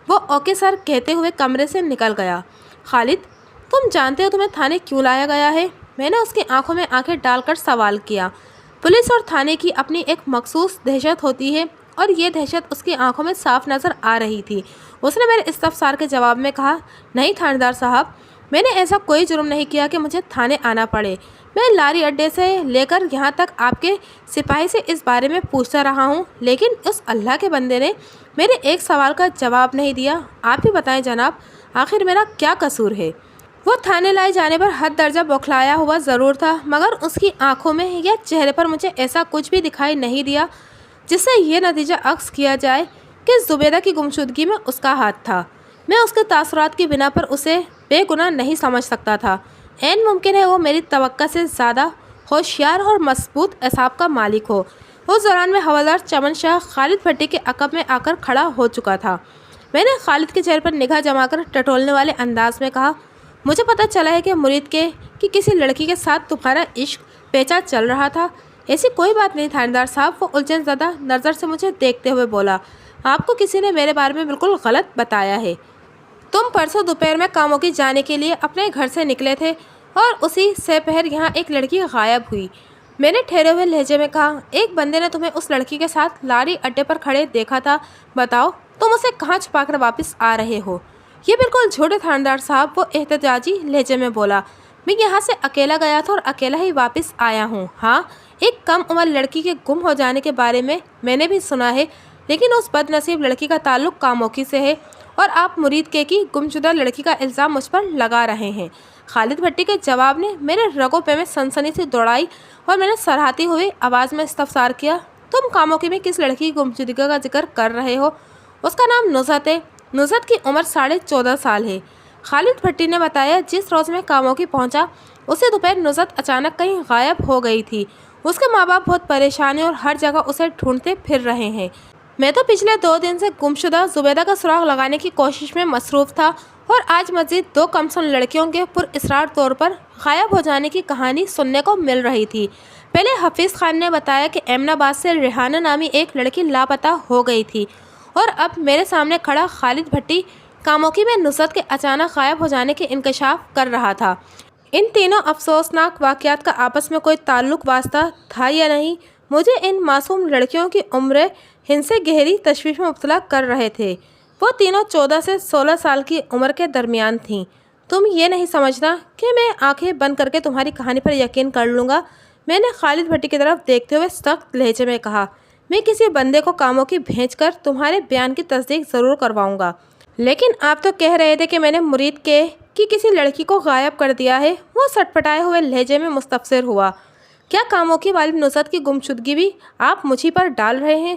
وہ اوکے سر کہتے ہوئے کمرے سے نکل گیا۔ خالد تم جانتے ہو تمہیں تھانے کیوں لایا گیا ہے؟ میں نے اس کی آنکھوں میں آنکھیں ڈال کر سوال کیا۔ پولیس اور تھانے کی اپنی ایک مخصوص دہشت ہوتی ہے اور یہ دہشت اس کی آنکھوں میں صاف نظر آ رہی تھی۔ اس نے میرے استفسار کے جواب میں کہا، نہیں تھاندار صاحب، میں نے ایسا کوئی جرم نہیں کیا کہ مجھے تھانے آنا پڑے۔ میں لاری اڈے سے لے کر یہاں تک آپ کے سپاہی سے اس بارے میں پوچھتا رہا ہوں، لیکن اس اللہ کے بندے نے میرے ایک سوال کا جواب نہیں دیا۔ آپ ہی بتائیں جناب، آخر میرا کیا قصور ہے؟ وہ تھانے لائے جانے پر حد درجہ بوکھلایا ہوا ضرور تھا، مگر اس کی آنکھوں میں یا چہرے پر مجھے ایسا کچھ بھی دکھائی نہیں دیا جس سے یہ نتیجہ اخذ کیا جائے کہ زبیدہ کی گمشدگی میں اس کا ہاتھ تھا۔ میں اس کے تاثرات کی بنا پر اسے بے گناہ نہیں سمجھ سکتا تھا۔ عین ممکن ہے وہ میری توقع سے زیادہ ہوشیار اور مضبوط اعصاب کا مالک ہو۔ اس دوران میں حوالدار چمن شاہ خالد بھٹی کے عقب میں آ کر کھڑا ہو چکا تھا۔ میں نے خالد کے چہرے پر نگاہ جما کر ٹٹولنے والے انداز میں کہا، مجھے پتہ چلا ہے کہ مرید کے کہ کسی لڑکی کے ساتھ تمہارا عشق پیچا چل رہا تھا۔ ایسی کوئی بات نہیں تھاندار صاحب، وہ الجھن زدہ نظر سے مجھے دیکھتے ہوئے بولا، آپ کو کسی نے میرے بارے میں بالکل غلط بتایا ہے۔ تم پرسوں دوپہر میں کاموکی جانے کے لیے اپنے گھر سے نکلے تھے اور اسی سے پہر یہاں ایک لڑکی غائب ہوئی۔ میں نے ٹھہرے ہوئے لہجے میں کہا، ایک بندے نے تمہیں اس لڑکی کے ساتھ لاری اڈے پر کھڑے دیکھا تھا، بتاؤ تم اسے کہاں چھپا کر واپس آ رہے ہو؟ یہ بالکل جھوٹ ہے تھاندار صاحب، وہ احتجاجی لہجے میں بولا، میں یہاں سے اکیلا گیا تھا اور اکیلا ہی واپس آیا ہوں۔ ہاں ایک کم عمر لڑکی کے گم ہو جانے کے بارے میں نے بھی سنا ہے، لیکن اس بد نصیب لڑکی کا تعلق کاموکی سے ہے اور آپ مرید کے کی گمشدہ لڑکی کا الزام مجھ پر لگا رہے ہیں۔ خالد بھٹی کے جواب نے میرے رگوں پہ میں سنسنی سے دوڑائی اور میں نے سرہاتی ہوئی آواز میں استفسار کیا، تم کاموکی میں کس لڑکی کی گمشدگی کا ذکر کر رہے ہو؟ اس کا نام نزہت ہے، نزہت کی عمر 14.5 سال ہے۔ خالد بھٹی نے بتایا، جس روز میں کاموکی پہنچا اسی دوپہر نزہت اچانک کہیں غائب ہو گئی تھی۔ اس کے ماں باپ بہت پریشان ہیں اور ہر جگہ اسے ڈھونڈتے پھر رہے ہیں۔ میں تو پچھلے 2 دن سے گمشدہ زبیدہ کا سراغ لگانے کی کوشش میں مصروف تھا اور آج مزید 2 کمسن لڑکیوں کے پراسرار طور پر غائب ہو جانے کی کہانی سننے کو مل رہی تھی۔ پہلے حفیظ خان نے بتایا کہ امن آباد سے ریحانہ نامی ایک لڑکی لاپتہ ہو گئی تھی، اور اب میرے سامنے کھڑا خالد بھٹی کاموکی میں نزہت کے اچانک غائب ہو جانے کے انکشاف کر رہا تھا۔ ان تینوں افسوسناک واقعات کا آپس میں کوئی تعلق واسطہ تھا یا نہیں، مجھے ان معصوم لڑکیوں کی عمر ہند سے گہری تشویش میں مبتلا کر رہے تھے۔ وہ تینوں 14 سے 16 سال کی عمر کے درمیان تھیں۔ تم یہ نہیں سمجھنا کہ میں آنکھیں بند کر کے تمہاری کہانی پر یقین کر لوں گا، میں نے خالد بھٹی کی طرف دیکھتے ہوئے سخت لہجے میں کہا۔ میں کسی بندے کو کاموکی بھیج کر تمہارے بیان کی تصدیق ضرور کرواؤں گا، لیکن آپ تو کہہ رہے تھے کہ میں نے مرید کے کی کسی لڑکی کو غائب کر دیا ہے۔ وہ سٹپٹائے ہوئے لہجے میں مستفسر ہوا۔ کیا کاموکی والی نزہت کی گمشدگی بھی آپ مجھی پر ڈال رہے ہیں؟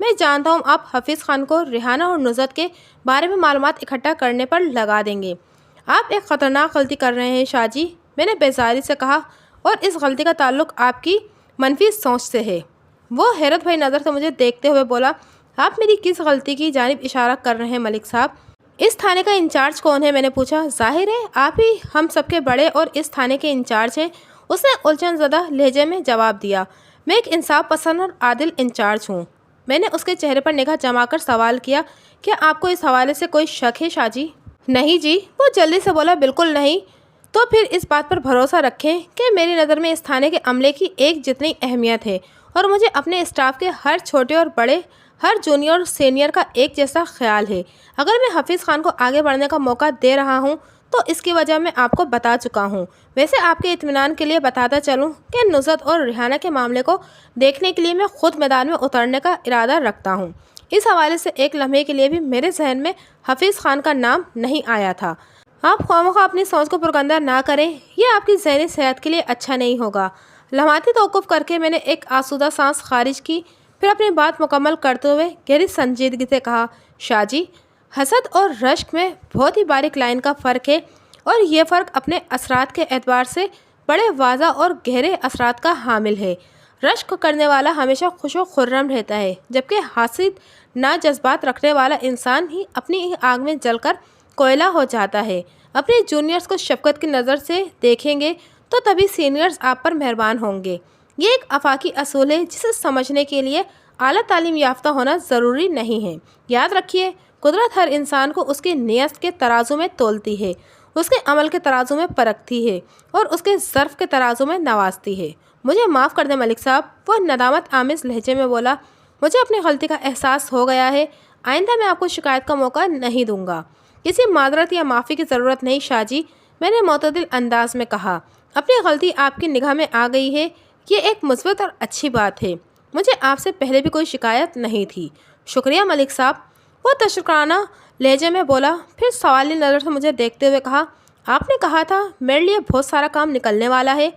میں جانتا ہوں آپ حفیظ خان کو ریحانہ اور نصرت کے بارے میں معلومات اکٹھا کرنے پر لگا دیں گے۔ آپ ایک خطرناک غلطی کر رہے ہیں شاہ جی، میں نے بیزاری سے کہا، اور اس غلطی کا تعلق آپ کی منفی سوچ سے ہے۔ وہ حیرت بھری نظر سے مجھے دیکھتے ہوئے بولا، آپ میری کس غلطی کی جانب اشارہ کر رہے ہیں ملک صاحب؟ اس تھانے کا انچارج کون ہے؟ میں نے پوچھا۔ ظاہر ہے آپ ہی ہم سب کے بڑے اور اس تھانے کے انچارج ہیں، اس نے الجھن زدہ لہجے میں جواب دیا۔ میں ایک انصاف پسند اور عادل انچارج ہوں۔ میں نے اس کے چہرے پر نگاہ جما کر سوال کیا، کیا آپ کو اس حوالے سے کوئی شک ہے شاہ جی؟ نہیں جی، وہ جلدی سے بولا، بالکل نہیں۔ تو پھر اس بات پر بھروسہ رکھیں کہ میری نظر میں اس تھانے کے عملے کی ایک جتنی اہمیت ہے، اور مجھے اپنے اسٹاف کے ہر چھوٹے اور بڑے، ہر جونیئر اور سینئر کا ایک جیسا خیال ہے۔ اگر میں حفیظ خان کو آگے بڑھنے کا موقع دے رہا ہوں تو اس کی وجہ میں آپ کو بتا چکا ہوں۔ ویسے آپ کے اطمینان کے لیے بتاتا چلوں کہ نصرت اور ریحانہ کے معاملے کو دیکھنے کے لیے میں خود میدان میں اترنے کا ارادہ رکھتا ہوں۔ اس حوالے سے ایک لمحے کے لیے بھی میرے ذہن میں حفیظ خان کا نام نہیں آیا تھا۔ آپ خواہ اپنی سوچ کو پرگندہ نہ کریں، یہ آپ کی ذہنی صحت کے لیے اچھا نہیں ہوگا۔ لمحاتی توقف کر کے میں نے ایک آسودہ سانس خارج کی، پھر اپنی بات مکمل کرتے ہوئے گہری سنجیدگی سے کہا، شاہ جی، حسد اور رشک میں بہت ہی باریک لائن کا فرق ہے، اور یہ فرق اپنے اثرات کے اعتبار سے بڑے واضح اور گہرے اثرات کا حامل ہے۔ رشک کرنے والا ہمیشہ خوش و خرم رہتا ہے، جبکہ حاسد نہ جذبات رکھنے والا انسان ہی اپنی آگ میں جل کر کوئلہ ہو جاتا ہے۔ اپنے جونیئرز کو شفقت کی نظر سے دیکھیں گے تو تبھی سینئرز آپ پر مہربان ہوں گے۔ یہ ایک آفاقی اصول ہے جسے سمجھنے کے لیے اعلیٰ تعلیم یافتہ ہونا ضروری نہیں ہے۔ یاد رکھیے، قدرت ہر انسان کو اس کی نیت کے ترازو میں تولتی ہے، اس کے عمل کے ترازو میں پرکھتی ہے، اور اس کے ظرف کے ترازو میں نوازتی ہے۔ مجھے معاف کر دیں ملک صاحب، وہ ندامت آمیز لہجے میں بولا، مجھے اپنی غلطی کا احساس ہو گیا ہے، آئندہ میں آپ کو شکایت کا موقع نہیں دوں گا۔ کسی معذرت یا معافی کی ضرورت نہیں شاہ جی، میں نے معتدل انداز میں کہا، اپنی غلطی آپ کی نگاہ میں آ گئی ہے، یہ ایک مثبت اور اچھی بات ہے۔ مجھے آپ سے پہلے بھی کوئی شکایت نہیں تھی۔ شکریہ ملک صاحب، وہ تشکرانہ لہجے میں بولا، پھر سوالی نظر سے مجھے دیکھتے ہوئے کہا، آپ نے کہا تھا میرے لیے بہت سارا کام نکلنے والا ہے،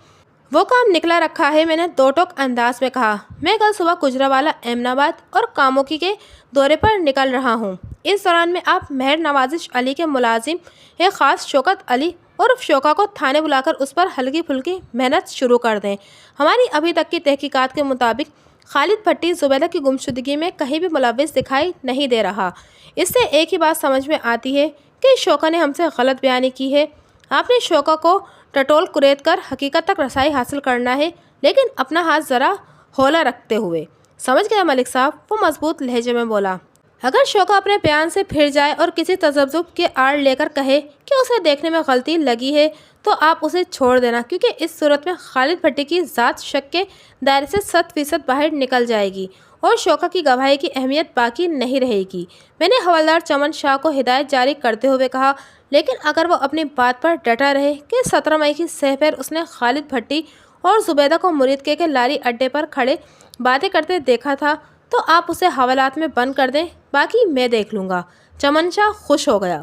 وہ کام نکلا رکھا ہے۔ میں نے دو ٹوک انداز میں کہا، میں کل صبح گجرانوالہ احمد آباد اور کاموکی کے دورے پر نکل رہا ہوں۔ اس دوران میں آپ مہر نوازش علی کے ملازم ایک خاص شوکت علی عرف شوکا کو تھانے بلا کر اس پر ہلکی پھلکی محنت شروع کر دیں۔ ہماری ابھی تک کی تحقیقات کے مطابق خالد بھٹی زبیدہ کی گمشدگی میں کہیں بھی ملوث دکھائی نہیں دے رہا۔ اس سے ایک ہی بات سمجھ میں آتی ہے کہ شوکا نے ہم سے غلط بیانی کی ہے۔ آپ نے شوکا کو ٹٹول کرید کر حقیقت تک رسائی حاصل کرنا ہے، لیکن اپنا ہاتھ ذرا ہولا رکھتے ہوئے۔ سمجھ گیا ملک صاحب، وہ مضبوط لہجے میں بولا۔ اگر شوکا اپنے بیان سے پھر جائے اور کسی تذبذب کے آڑ لے کر کہے کہ اسے دیکھنے میں غلطی لگی ہے تو آپ اسے چھوڑ دینا، کیونکہ اس صورت میں خالد بھٹی کی ذات شک کے دائرے سے 100% باہر نکل جائے گی اور شوکا کی گواہی کی اہمیت باقی نہیں رہے گی۔ میں نے حوالدار چمن شاہ کو ہدایت جاری کرتے ہوئے کہا، لیکن اگر وہ اپنی بات پر ڈٹا رہے کہ 17 مئی کی سہ پہر اس نے خالد بھٹی اور زبیدہ کو مرید کے لاری اڈے پر کھڑے باتیں کرتے دیکھا تھا تو آپ اسے حوالات میں بند کر دیں، باقی میں دیکھ لوں گا۔ چمن شاہ خوش ہو گیا۔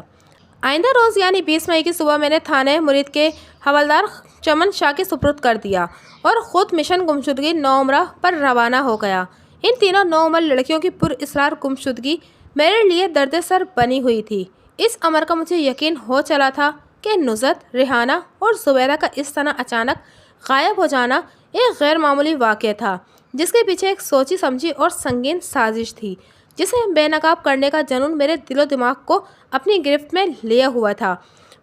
آئندہ روز یعنی 20 مئی کی صبح میں نے تھانے مرید کے حوالدار چمن شاہ کے سپرد کر دیا اور خود مشن گمشدگی نوعمرہ پر روانہ ہو گیا۔ ان تینوں نوعمر لڑکیوں کی پر اصرار گمشدگی میرے لیے درد سر بنی ہوئی تھی۔ اس امر کا مجھے یقین ہو چلا تھا کہ نصرت، ریحانہ اور زبیدہ کا اس طرح اچانک غائب ہو جانا ایک غیر معمولی واقعہ تھا، جس کے پیچھے ایک سوچی سمجھی اور سنگین سازش تھی، جسے بے نقاب کرنے کا جنون میرے دل و دماغ کو اپنی گرفت میں لیا ہوا تھا۔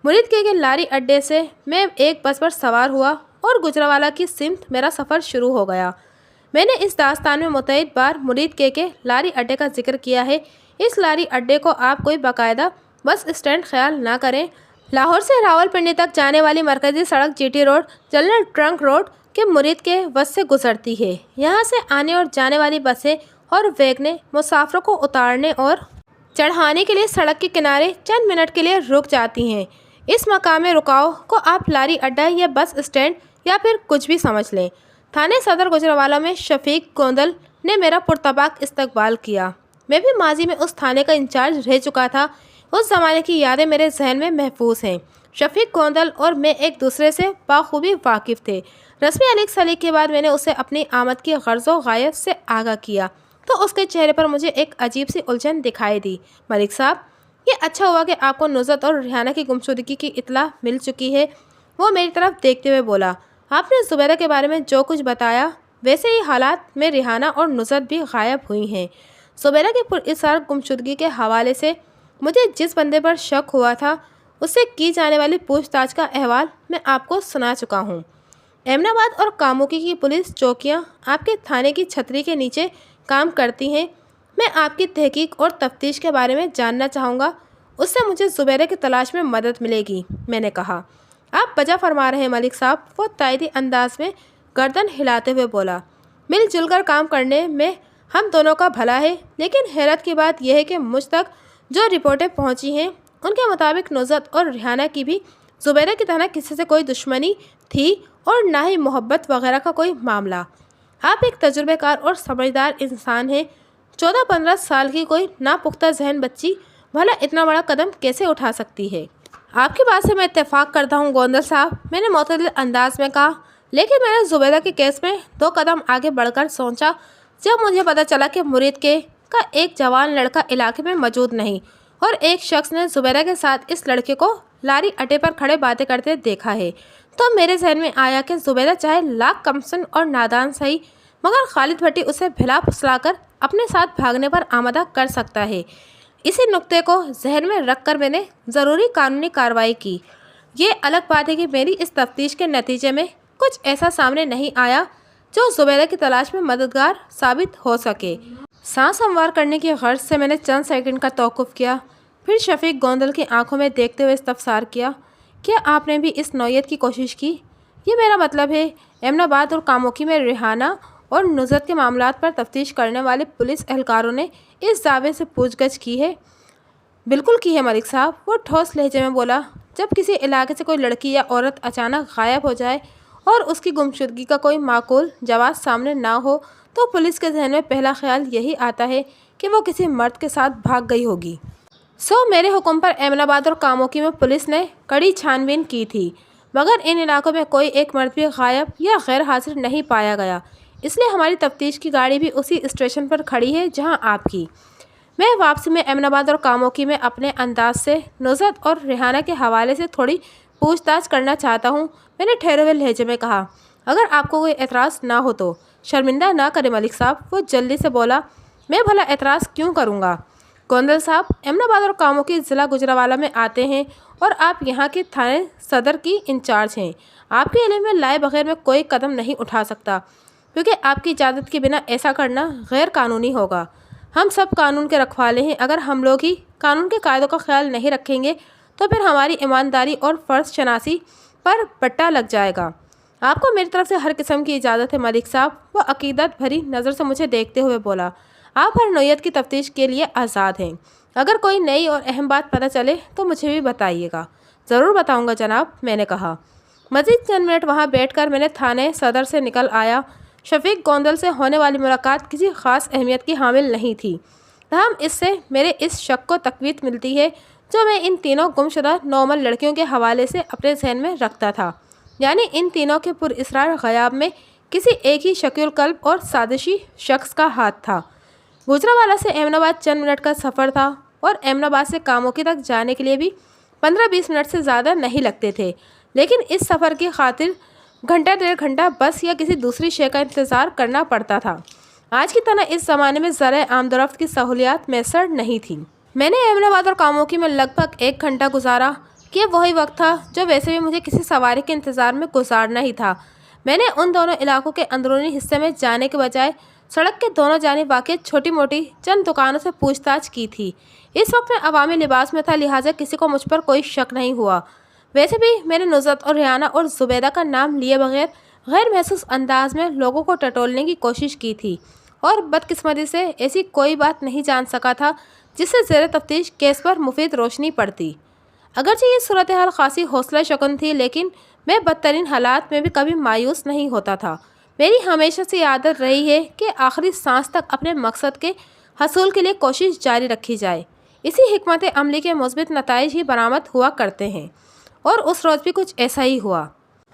مرید کے لاری اڈے سے میں ایک بس پر سوار ہوا اور گجرانوالہ کی سمت میرا سفر شروع ہو گیا۔ میں نے اس داستان میں متعدد بار مرید کے لاری اڈے کا ذکر کیا ہے۔ اس لاری اڈے کو آپ کوئی باقاعدہ بس اسٹینڈ خیال نہ کریں۔ لاہور سے راولپنڈی تک جانے والی مرکزی سڑک G T road general trunk road کے مرید کے وسط سے گزرتی ہے۔ یہاں سے آنے اور جانے والی بسیں اور ویگنیں مسافروں کو اتارنے اور چڑھانے کے لیے سڑک کے کنارے چند منٹ کے لیے رک جاتی ہیں۔ اس مقام رکاؤ کو آپ لاری اڈا یا بس اسٹینڈ یا پھر کچھ بھی سمجھ لیں۔ تھانے صدر گجرانوالہ میں شفیق گوندل نے میرا پرتپاک استقبال کیا۔ میں بھی ماضی میں اس تھانے کا انچارج رہ چکا تھا۔ اس زمانے کی یادیں میرے ذہن میں محفوظ ہیں۔ شفیق گوندل اور میں ایک دوسرے سے بخوبی واقف تھے۔ رسمی علیق سلیق کے بعد میں نے اسے اپنی آمد کی غرض و غایت سے آگاہ کیا۔ تو اس کے چہرے پر مجھے ایک عجیب سی الجھن دکھائی دی۔ ملک صاحب، یہ اچھا ہوا کہ آپ کو نصرت اور ریحانہ کی گمشدگی کی اطلاع مل چکی ہے، وہ میری طرف دیکھتے ہوئے بولا۔ آپ نے زبیدہ کے بارے میں جو کچھ بتایا ویسے ہی حالات میں ریحانہ اور نصرت بھی غائب ہوئی ہیں۔ زبیدہ کی پراسرار گمشدگی کے حوالے سے مجھے جس بندے پر شک ہوا تھا اس سے کی جانے والی پوچھ تاچھ کا احوال میں آپ کو سنا چکا ہوں۔ احمد آباد اور کاموکی کی پولیس چوکیاں آپ کے تھانے کی چھتری کے نیچے کام کرتی ہیں۔ میں آپ کی تحقیق اور تفتیش کے بارے میں جاننا چاہوں گا، اس سے مجھے زبیدہ کی تلاش میں مدد ملے گی، میں نے کہا۔ آپ بجا فرما رہے ہیں ملک صاحب، وہ تائیدی انداز میں گردن ہلاتے ہوئے بولا۔ مل جل کر کام کرنے میں ہم دونوں کا بھلا ہے، لیکن حیرت کی بات یہ ہے کہ مجھ تک جو رپورٹیں پہنچی ہیں ان کے مطابق نصرت اور ریحانہ کی بھی زبیدہ کی طرح کسی سے کوئی دشمنی تھی اور نہ ہی محبت وغیرہ کا کوئی معاملہ۔ آپ ایک تجربہ کار اور سمجھدار انسان ہیں، 14-15 سال کی کوئی ناپختہ ذہن بچی بھلا اتنا بڑا قدم کیسے اٹھا سکتی ہے؟ آپ کی بات سے میں اتفاق کرتا ہوں گوندل صاحب، میں نے معتدل انداز میں کہا، لیکن میں نے زبیدہ کے کیس میں 2 قدم آگے بڑھ کر سوچا جب مجھے پتہ چلا کہ مرید کا ایک جوان لڑکا علاقے میں موجود نہیں اور ایک شخص نے زبیدہ کے ساتھ اس لڑکے کو لاری اٹے پر کھڑے باتیں کرتے دیکھا ہے، تو میرے ذہن میں آیا کہ زبیدہ چاہے لاکھ کمسن اور نادان صحیح مگر خالد بھٹی اسے بھلا پھسلا کر اپنے ساتھ بھاگنے پر آمادہ کر سکتا ہے۔ اسی نقطے کو ذہن میں رکھ کر میں نے ضروری قانونی کارروائی کی۔ یہ الگ بات ہے کہ میری اس تفتیش کے نتیجے میں کچھ ایسا سامنے نہیں آیا جو زبیدہ کی تلاش میں مددگار ثابت ہو سکے۔ سانس ہموار کرنے کی غرض سے میں نے چند سیکنڈ کا توقف کیا، پھر شفیق گوندل کی آنکھوں میں دیکھتے ہوئے استفسار کیا، کیا آپ نے بھی اس نوعیت کی کوشش کی؟ یہ میرا مطلب ہے، احمد آباد اور کاموکی میں ریحانہ اور نصرت کے معاملات پر تفتیش کرنے والے پولیس اہلکاروں نے اس دعوے سے پوچھ گچھ کی ہے؟ بالکل کی ہے ملک صاحب، وہ ٹھوس لہجے میں بولا۔ جب کسی علاقے سے کوئی لڑکی یا عورت اچانک غائب ہو جائے اور اس کی گمشدگی کا کوئی معقول جواز سامنے نہ ہو تو پولیس کے ذہن میں پہلا خیال یہی آتا ہے کہ وہ کسی مرد کے ساتھ بھاگ گئی ہوگی۔ میرے حکم پر احمد آباد اور کاموکی میں پولیس نے کڑی چھان بین کی تھی، مگر ان علاقوں میں کوئی ایک مرد بھی غائب یا غیر حاضر نہیں پایا گیا، اس لیے ہماری تفتیش کی گاڑی بھی اسی اسٹیشن پر کھڑی ہے جہاں آپ کی۔ میں واپسی میں احمد آباد اور کاموکی میں اپنے انداز سے نصرت اور ریحانہ کے حوالے سے تھوڑی پوچھ تاچھ کرنا چاہتا ہوں، میں نے ٹھہرے ہوئے لہجے میں کہا۔ اگر آپ کو کوئی اعتراض نہ ہو تو شرمندہ نہ کرے ملک صاحب، وہ جلدی سے بولا۔ میں بھلا اعتراض کیوں کروں گا؟ گوندل صاحب، احمد آباد اور کاموکی ضلع گجرانوالہ میں آتے ہیں اور آپ یہاں کے تھانے صدر کی انچارج ہیں۔ آپ کے علم میں لائے بغیر میں کوئی قدم نہیں اٹھا سکتا، کیونکہ آپ کی اجازت کے بنا ایسا کرنا غیر قانونی ہوگا۔ ہم سب قانون کے رکھوالے ہیں، اگر ہم لوگ ہی قانون کے قاعدوں کا خیال نہیں رکھیں گے تو پھر ہماری ایمانداری اور فرض شناسی پر بٹا لگ جائے گا۔ آپ کو میری طرف سے ہر قسم کی اجازت ہے ملک صاحب، وہ عقیدت بھری نظر سے مجھے دیکھتے ہوئے بولا۔ آپ ہر نوعیت کی تفتیش کے لیے آزاد ہیں، اگر کوئی نئی اور اہم بات پتہ چلے تو مجھے بھی بتائیے گا۔ ضرور بتاؤں گا جناب، میں نے کہا۔ مزید چند منٹ وہاں بیٹھ کر میں نے تھانے صدر سے نکل آیا۔ شفیق گوندل سے ہونے والی ملاقات کسی خاص اہمیت کی حامل نہیں تھی، تاہم اس سے میرے اس شک کو تقویت ملتی ہے جو میں ان تینوں گمشدہ نومل لڑکیوں کے حوالے سے اپنے ذہن میں رکھتا تھا، یعنی ان تینوں کے پراسرار غیاب میں کسی ایک ہی شکی القلب اور سازشی شخص کا ہاتھ تھا۔ گجرانوالہ سے احمد آباد چند منٹ کا سفر تھا اور احمد آباد سے کاموکی تک جانے کے لیے بھی 15-20 منٹ سے زیادہ نہیں لگتے تھے، لیکن اس سفر کی خاطر گھنٹہ 1.5 گھنٹہ بس یا کسی دوسری شے کا انتظار کرنا پڑتا تھا۔ آج کی طرح اس زمانے میں ذرائع آمد و رفت کی سہولیات میسر نہیں تھیں۔ میں نے احمد آباد اور کاموکی میں لگ بھگ 1 گھنٹہ گزارا کہ وہی وقت تھا جو ویسے بھی مجھے کسی سواری کے انتظار میں گزارنا ہی تھا۔ میں نے ان دونوں علاقوں کے اندرونی حصے میں جانے کے بجائے سڑک کے دونوں جانب واقع چھوٹی موٹی چند دکانوں سے پوچھ تاچھ کی تھی۔ اس وقت میں عوامی لباس میں تھا، لہٰذا کسی کو مجھ پر کوئی شک نہیں ہوا۔ ویسے بھی میں نے نصرت اور ریحانہ اور زبیدہ کا نام لیے بغیر غیر محسوس انداز میں لوگوں کو ٹٹولنے کی کوشش کی تھی، اور بدقسمتی سے ایسی کوئی بات نہیں جان سکا تھا جس سے زیر تفتیش کیس پر مفید روشنی پڑتی۔ اگرچہ یہ صورتحال خاصی حوصلہ شکن تھی، لیکن میں بدترین حالات میں بھی کبھی مایوس نہیں ہوتا تھا۔ میری ہمیشہ سے عادت رہی ہے کہ آخری سانس تک اپنے مقصد کے حصول کے لیے کوشش جاری رکھی جائے، اسی حکمت عملی کے مثبت نتائج ہی برآمد ہوا کرتے ہیں، اور اس روز بھی کچھ ایسا ہی ہوا۔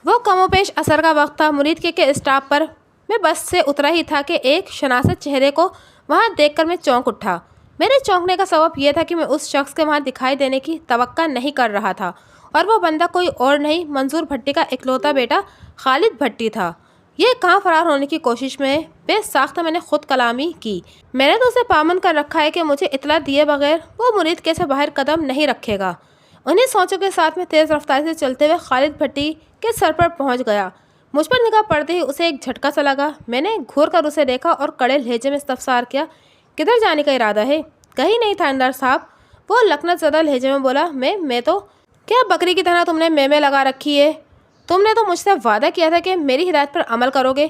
وہ کم و بیش عصر کا وقت تھا۔ مرید کے اسٹاپ پر میں بس سے اترا ہی تھا کہ ایک شناسا چہرے کو وہاں دیکھ کر میں چونک اٹھا۔ میرے چونکنے کا سبب یہ تھا کہ میں اس شخص کے وہاں دکھائی دینے کی توقع نہیں کر رہا تھا، اور وہ بندہ کوئی اور نہیں، منظور بھٹی کا اکلوتا بیٹا خالد بھٹی تھا۔ یہ کہاں فرار ہونے کی کوشش میں بے ساختہ میں نے خود کلامی کی۔ میں نے تو اسے پامن کر رکھا ہے کہ مجھے اطلاع دیے بغیر وہ مرید کیسے باہر قدم نہیں رکھے گا۔ انہیں سوچوں کے ساتھ میں تیز رفتاری سے چلتے ہوئے خالد بھٹی کے سر پر پہنچ گیا۔ مجھ پر نگاہ پڑتے ہی اسے ایک جھٹکا سا لگا۔ میں نے گھور کر اسے دیکھا اور کڑے لہجے میں استفسار کیا، کدھر جانے کا ارادہ ہے؟ کہیں نہیں تھاندار صاحب، وہ لکنت زدہ لہجے میں بولا۔ میں تو کیا بکری کی طرح تم نے میں لگا رکھی ہے؟ تم نے تو مجھ سے وعدہ کیا تھا کہ میری ہدایت پر عمل کرو گے۔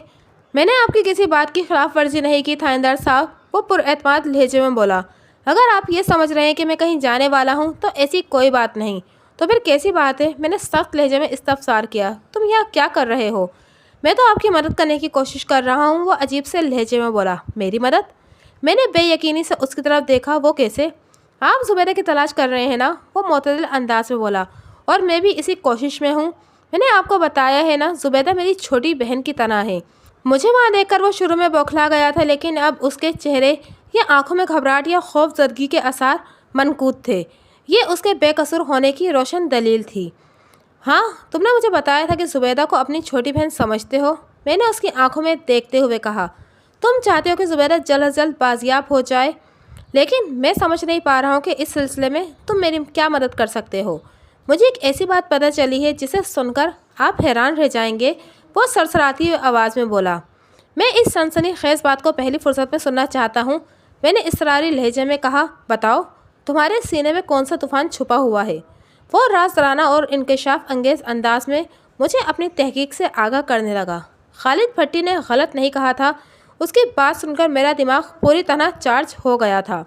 میں نے آپ کی کسی بات کی خلاف ورزی نہیں کی تھاندار صاحب، وہ پر اعتماد لہجے میں بولا۔ اگر آپ یہ سمجھ رہے ہیں کہ میں کہیں جانے والا ہوں تو ایسی کوئی بات نہیں، تو پھر کیسی بات ہے؟ میں نے سخت لہجے میں استفسار کیا۔ تم یہاں کیا کر رہے ہو؟ میں تو آپ کی مدد کرنے کی کوشش کر رہا ہوں، وہ عجیب سے لہجے میں بولا۔ میری مدد؟ میں نے بے یقینی سے اس کی طرف دیکھا۔ وہ کیسے؟ آپ زبیدہ کی تلاش کر رہے ہیں نا؟ وہ معتدل انداز میں بولا۔ اور میں بھی اسی کوشش میں ہوں۔ میں نے آپ کو بتایا ہے نا، زبیدہ میری چھوٹی بہن کی طرح ہے۔ مجھے وہاں دیکھ کر وہ شروع میں بوکھلا گیا تھا، لیکن اب اس کے چہرے یا آنکھوں میں گھبراہٹ یا خوف زدگی کے آثار منقوط تھے۔ یہ اس کے بے قصور ہونے کی روشن دلیل تھی۔ ہاں، تم نے مجھے بتایا تھا کہ زبیدہ کو اپنی چھوٹی بہن سمجھتے ہو، میں نے اس کی آنکھوں میں دیکھتے ہوئے کہا۔ تم چاہتے ہو کہ زبیدہ جلد از جلد بازیاب ہو جائے، لیکن میں سمجھ نہیں پا رہا ہوں کہ اس سلسلے میں تم میری کیا مدد کر سکتے ہو۔ مجھے ایک ایسی بات پتہ چلی ہے جسے سن کر آپ حیران رہ جائیں گے، وہ سرسراتی ہوئی آواز میں بولا۔ میں اس سنسنی خیز بات کو پہلی فرصت میں سننا چاہتا ہوں، میں نے اصراری لہجے میں کہا۔ بتاؤ، تمہارے سینے میں کون سا طوفان چھپا ہوا ہے؟ وہ رازدارانہ اور انکشاف انگیز انداز میں مجھے اپنی تحقیق سے آگاہ کرنے لگا۔ خالد بھٹی نے غلط نہیں کہا تھا۔ اس کی بات سن کر میرا دماغ پوری طرح چارج ہو گیا تھا۔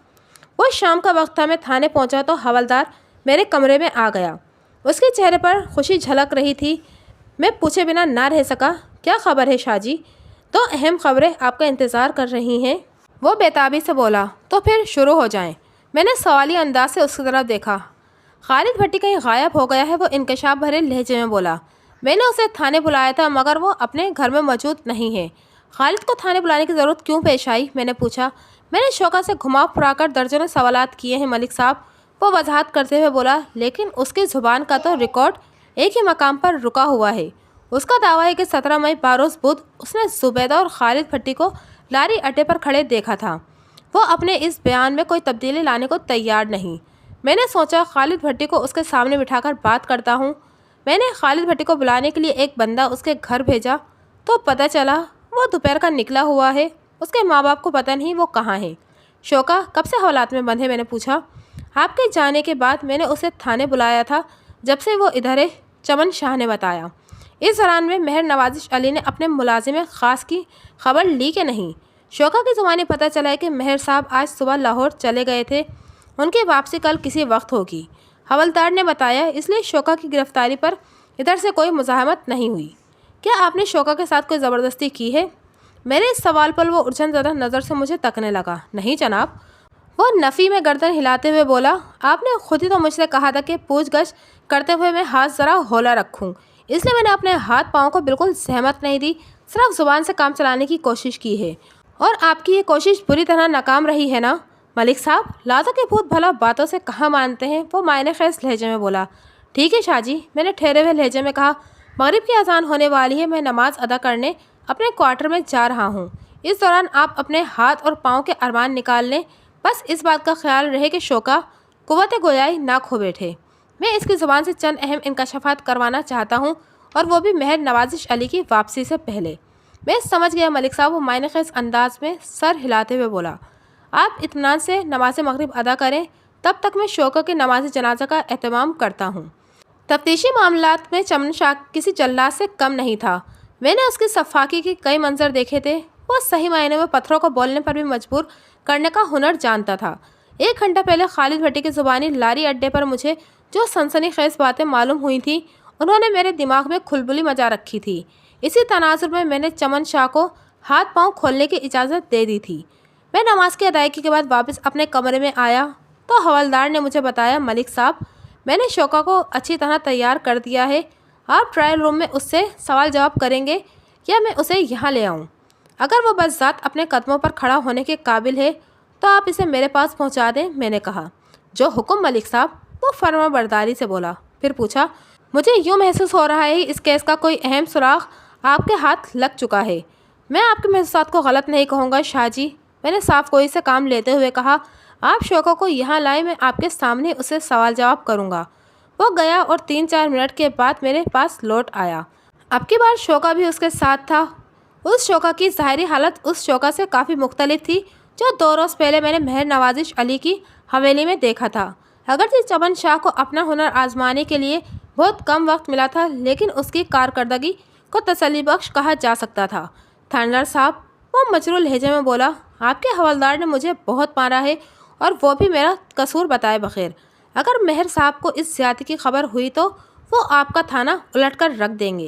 وہ شام کا وقت تھا، میں تھانے پہنچا تو حوالدار میرے کمرے میں آ گیا۔ اس کے چہرے پر خوشی جھلک رہی تھی۔ میں پوچھے بنا نہ رہ سکا، کیا خبر ہے شاہ جی؟ دو اہم خبریں آپ کا انتظار کر رہی ہیں، وہ بےتابی سے بولا۔ تو پھر شروع ہو جائیں۔ میں نے سوالی انداز سے اس کی طرف دیکھا۔ خالد بھٹی کہیں غائب ہو گیا ہے، وہ انکشاف بھرے لہجے میں بولا۔ میں نے اسے تھانے بلایا تھا، مگر وہ اپنے گھر میں موجود نہیں ہے۔ خالد کو تھانے بلانے کی ضرورت کیوں پیش آئی؟ میں نے پوچھا۔ میں نے شوکا سے گھما پھرا کر درجنوں سوالات کیے ہیں ملک صاحب، وہ وضاحت کرتے ہوئے بولا، لیکن اس کی زبان کا تو ریکارڈ ایک ہی مقام پر رکا ہوا ہے۔ اس کا دعویٰ ہے کہ 17 مئی بروز بدھ اس نے زبیدہ اور خالد بھٹی کو لاری اڈے پر کھڑے دیکھا تھا۔ وہ اپنے اس بیان میں کوئی تبدیلی لانے کو تیار نہیں۔ میں نے سوچا خالد بھٹی کو اس کے سامنے بٹھا کر بات کرتا ہوں۔ میں نے خالد بھٹی کو بلانے کے لیے ایک بندہ اس کے گھر بھیجا تو پتہ چلا وہ دوپہر کا نکلا ہوا ہے۔ اس کے ماں باپ کو پتہ نہیں وہ کہاں ہے۔ شوکا کب سے حوالات میں بند ہے؟ میں نے پوچھا۔ آپ کے جانے کے بعد میں نے اسے تھانے بلایا تھا، جب سے وہ ادھر ہے، چمن شاہ نے بتایا۔ اس دوران میں مہر نوازش علی نے اپنے ملازم خاص کی خبر لی کہ نہیں؟ شوکا کی زبانی پتہ چلا ہے کہ مہر صاحب آج صبح لاہور چلے گئے تھے، ان کی واپسی کل کسی وقت ہوگی، حوالدار نے بتایا۔ اس لیے شوکا کی گرفتاری پر ادھر سے کوئی مزاحمت نہیں ہوئی۔ کیا آپ نے شوکا کے ساتھ کوئی زبردستی کی ہے؟ میرے اس سوال پر وہ الجھن زدہ نظر سے مجھے تکنے لگا۔ نہیں جناب، وہ نفی میں گردن ہلاتے ہوئے بولا۔ آپ نے خود ہی تو مجھ سے کہا تھا کہ پوچھ گچھ کرتے ہوئے میں ہاتھ ذرا ہولا رکھوں، اس لیے میں نے اپنے ہاتھ پاؤں کو بالکل زحمت نہیں دی، صرف زبان سے کام چلانے کی کوشش کی ہے، اور آپ کی یہ کوشش بری طرح ناکام رہی ہے نا؟ ملک صاحب، لاتوں کے بھوت بھلا باتوں سے کہاں مانتے ہیں، وہ معنی خیز لہجے میں بولا۔ ٹھیک ہے شاہ جی، میں نے ٹھہرے ہوئے لہجے میں کہا۔ مغرب کی اذان ہونے والی ہے، میں نماز ادا کرنے اپنے کوارٹر میں جا رہا ہوں۔ اس دوران آپ اپنے ہاتھ اور پاؤں کے ارمان نکال لیں، بس اس بات کا خیال رہے کہ شوکا قوت گویائی نہ کھو بیٹھے۔ میں اس کی زبان سے چند اہم انکشافات کروانا چاہتا ہوں، اور وہ بھی مہر نوازش علی کی واپسی سے پہلے۔ میں سمجھ گیا ملک صاحب، وہ معنی خیز انداز میں سر ہلاتے ہوئے بولا۔ آپ اطمینان سے نماز مغرب ادا کریں، تب تک میں شوکا کی نماز جنازہ کا اہتمام کرتا ہوں۔ تفتیشی معاملات میں چمن شاہ کسی جلاد سے کم نہیں تھا۔ میں نے اس کی صفاقی کے کئی منظر دیکھے تھے۔ وہ صحیح معنی میں پتھروں کو بولنے پر بھی مجبور کرنے کا ہنر جانتا تھا۔ 1 گھنٹہ پہلے خالد بھٹی کی زبانی لاری اڈے پر مجھے جو سنسنی خیز باتیں معلوم ہوئی تھیں، انہوں نے میرے دماغ میں کھلبلی مچا رکھی تھی۔ اسی تناظر میں نے چمن شاہ کو ہاتھ پاؤں کھولنے کی اجازت دے دی تھی۔ میں نماز کی ادائیگی کے بعد واپس اپنے کمرے میں آیا تو حوالدار نے مجھے بتایا، ملک صاحب، میں نے شوکا کو اچھی طرح تیار کر دیا ہے، آپ ٹرائل روم میں اس سے سوال جواب کریں گے یا میں اسے یہاں لے آؤں؟ اگر وہ بذات اپنے قدموں پر کھڑا ہونے کے قابل ہے تو آپ اسے میرے پاس پہنچا دیں، میں نے کہا۔ جو حکم ملک صاحب، وہ فرما برداری سے بولا۔ پھر پوچھا، مجھے یوں محسوس ہو رہا ہے اس کیس کا کوئی اہم سراغ آپ کے ہاتھ لگ چکا ہے۔ میں آپ کے محسوسات کو غلط نہیں کہوں گا شاہ جی، میں نے صاف گوئی سے کام لیتے ہوئے کہا۔ آپ شوکا کو یہاں لائیں، میں آپ کے سامنے اسے سوال جواب کروں گا۔ وہ گیا اور 3-4 منٹ کے بعد میرے پاس لوٹ آیا۔ اب کی بار شوکا بھی اس کے ساتھ تھا۔ اس شوکا کی ظاہری حالت اس شوکا سے کافی مختلف تھی جو 2 روز پہلے میں نے مہر نوازش علی کی حویلی میں دیکھا تھا۔ اگرچہ چمن شاہ کو اپنا ہنر آزمانے کے لیے بہت کم وقت ملا تھا، لیکن اس کی کارکردگی کو تسلی بخش کہا جا سکتا تھا۔ تھانیدار صاحب، وہ مجروح لہجے میں بولا، آپ کے حوالدار نے مجھے بہت مارا ہے اور وہ بھی میرا قصور بتائے بغیر۔ اگر مہر صاحب کو اس زیادتی کی خبر ہوئی تو وہ آپ کا تھانہ الٹ کر رکھ دیں گے۔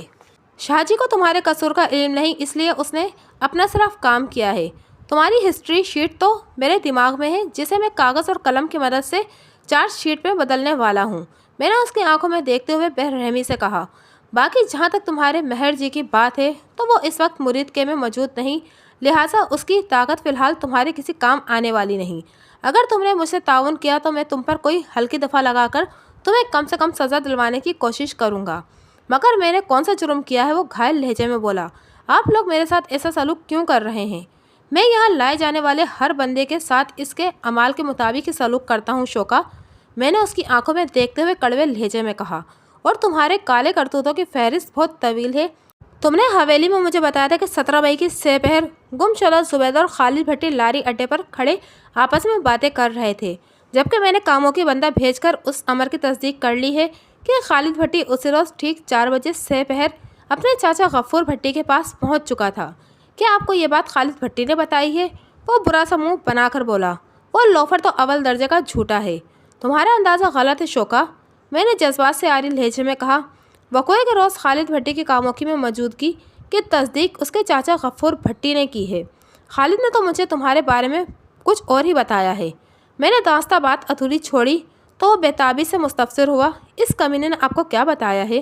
شاہ جی کو تمہارے قصور کا علم نہیں، اس لیے اس نے اپنا صرف کام کیا ہے۔ تمہاری ہسٹری شیٹ تو میرے دماغ میں ہے، جسے میں کاغذ اور قلم کی مدد سے چارج شیٹ میں بدلنے والا ہوں، میں نے اس کی آنکھوں میں دیکھتے ہوئے بے رحمی سے کہا۔ باقی جہاں تک تمہارے مہر جی کی بات ہے تو وہ اس وقت مرید کے میں موجود نہیں، لہٰذا اس کی طاقت فی الحال تمہارے کسی کام آنے والی نہیں۔ اگر تم نے مجھ سے تعاون کیا تو میں تم پر کوئی ہلکی دفعہ لگا کر تمہیں کم سے کم سزا دلوانے کی کوشش کروں گا۔ مگر میں نے کون سا جرم کیا ہے؟ وہ گھائل لہجے میں بولا۔ آپ لوگ میرے ساتھ ایسا سلوک کیوں کر رہے ہیں؟ میں یہاں لائے جانے والے ہر بندے کے ساتھ اس کے اعمال کے مطابق ہی سلوک کرتا ہوں شوکا، میں نے اس کی آنکھوں میں دیکھتے ہوئے کڑوے لہجے میں کہا، اور تمہارے کالے کرتوتوں کی فہرست بہت طویل ہے۔ تم نے حویلی میں مجھے بتایا تھا کہ 17 مئی کی سہ پہر گم شدہ زبیدہ اور خالد بھٹی لاری اڈے پر کھڑے آپس میں باتیں کر رہے تھے، جبکہ میں نے کاموں کی بندہ بھیج کر اس امر کی تصدیق کر لی ہے کہ خالد بھٹی اسی روز ٹھیک 4 بجے سہ پہر اپنے چاچا غفور بھٹی کے پاس پہنچ چکا تھا۔ کیا آپ کو یہ بات خالد بھٹی نے بتائی ہے؟ وہ برا سا منہ بنا کر بولا۔ وہ لوفر تو اول درجے کا جھوٹا ہے، تمہارا اندازہ غلط ہے شوکا، میں نے جذبات سے آری لہجے میں کہا۔ وقوعے کے روز خالد بھٹی کی کاموکی میں موجودگی کی تصدیق اس کے چاچا غفور بھٹی نے کی ہے۔ خالد نے تو مجھے تمہارے بارے میں کچھ اور ہی بتایا ہے۔ میں نے داستہ بات ادھوری چھوڑی تو وہ بےتابی سے مستفسر ہوا۔ اس کمینے نے آپ کو کیا بتایا ہے؟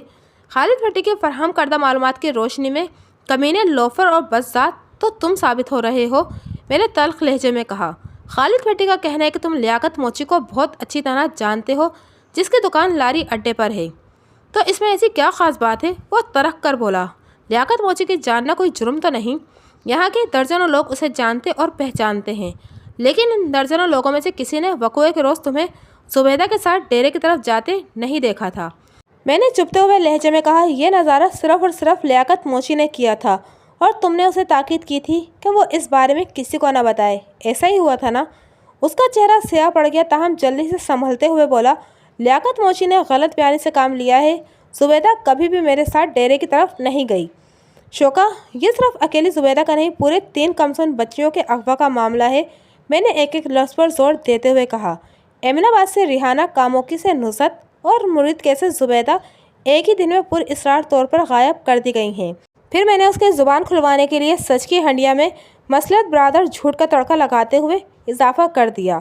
خالد بھٹی کے فراہم کردہ معلومات کی روشنی میں کمینے، لوفر اور بذات تو تم ثابت ہو رہے ہو، میں نے تلخ لہجے میں کہا۔ خالد بھٹی کا کہنا ہے کہ تم لیاقت موچی کو بہت اچھی طرح جانتے ہو، جس کی دکان لاری اڈے پر ہے۔ تو اس میں ایسی کیا خاص بات ہے؟ وہ ترخ کر بولا۔ لیاقت موچی کی جاننا کوئی جرم تو نہیں، یہاں کے درجنوں لوگ اسے جانتے اور پہچانتے ہیں، لیکن ان درجنوں لوگوں میں سے کسی نے وقوعے کے روز تمہیں زبیدہ کے ساتھ ڈیرے کی طرف جاتے نہیں دیکھا تھا، میں نے چپتے ہوئے لہجے میں کہا۔ یہ نظارہ صرف اور صرف لیاقت موچی نے کیا تھا اور تم نے اسے تاکید کی تھی کہ وہ اس بارے میں کسی کو نہ بتائے، ایسا ہی ہوا تھا نا؟ اس کا چہرہ سیاہ پڑ گیا، تاہم جلدی سے سنبھلتے ہوئے بولا، لیاقت موچی نے غلط بیانی سے کام لیا ہے، زبیدہ کبھی بھی میرے ساتھ ڈیرے کی طرف نہیں گئی۔ شوکا، یہ صرف اکیلی زبیدہ کا نہیں، پورے 3 کمسن بچیوں کے اغوا کا معاملہ ہے، میں نے ایک ایک لفظ پر زور دیتے ہوئے کہا۔ امین آباد سے ریحانہ، کاموکی سے نصرت اور مرید کے سے زبیدہ ایک ہی دن میں پر اصرار طور پر غائب کر دی گئی ہیں۔ پھر میں نے اس کے زبان کھلوانے کے لیے سچ کی ہنڈیا میں مصلحت برادر جھوٹ کا تڑکا لگاتے ہوئے اضافہ کر دیا۔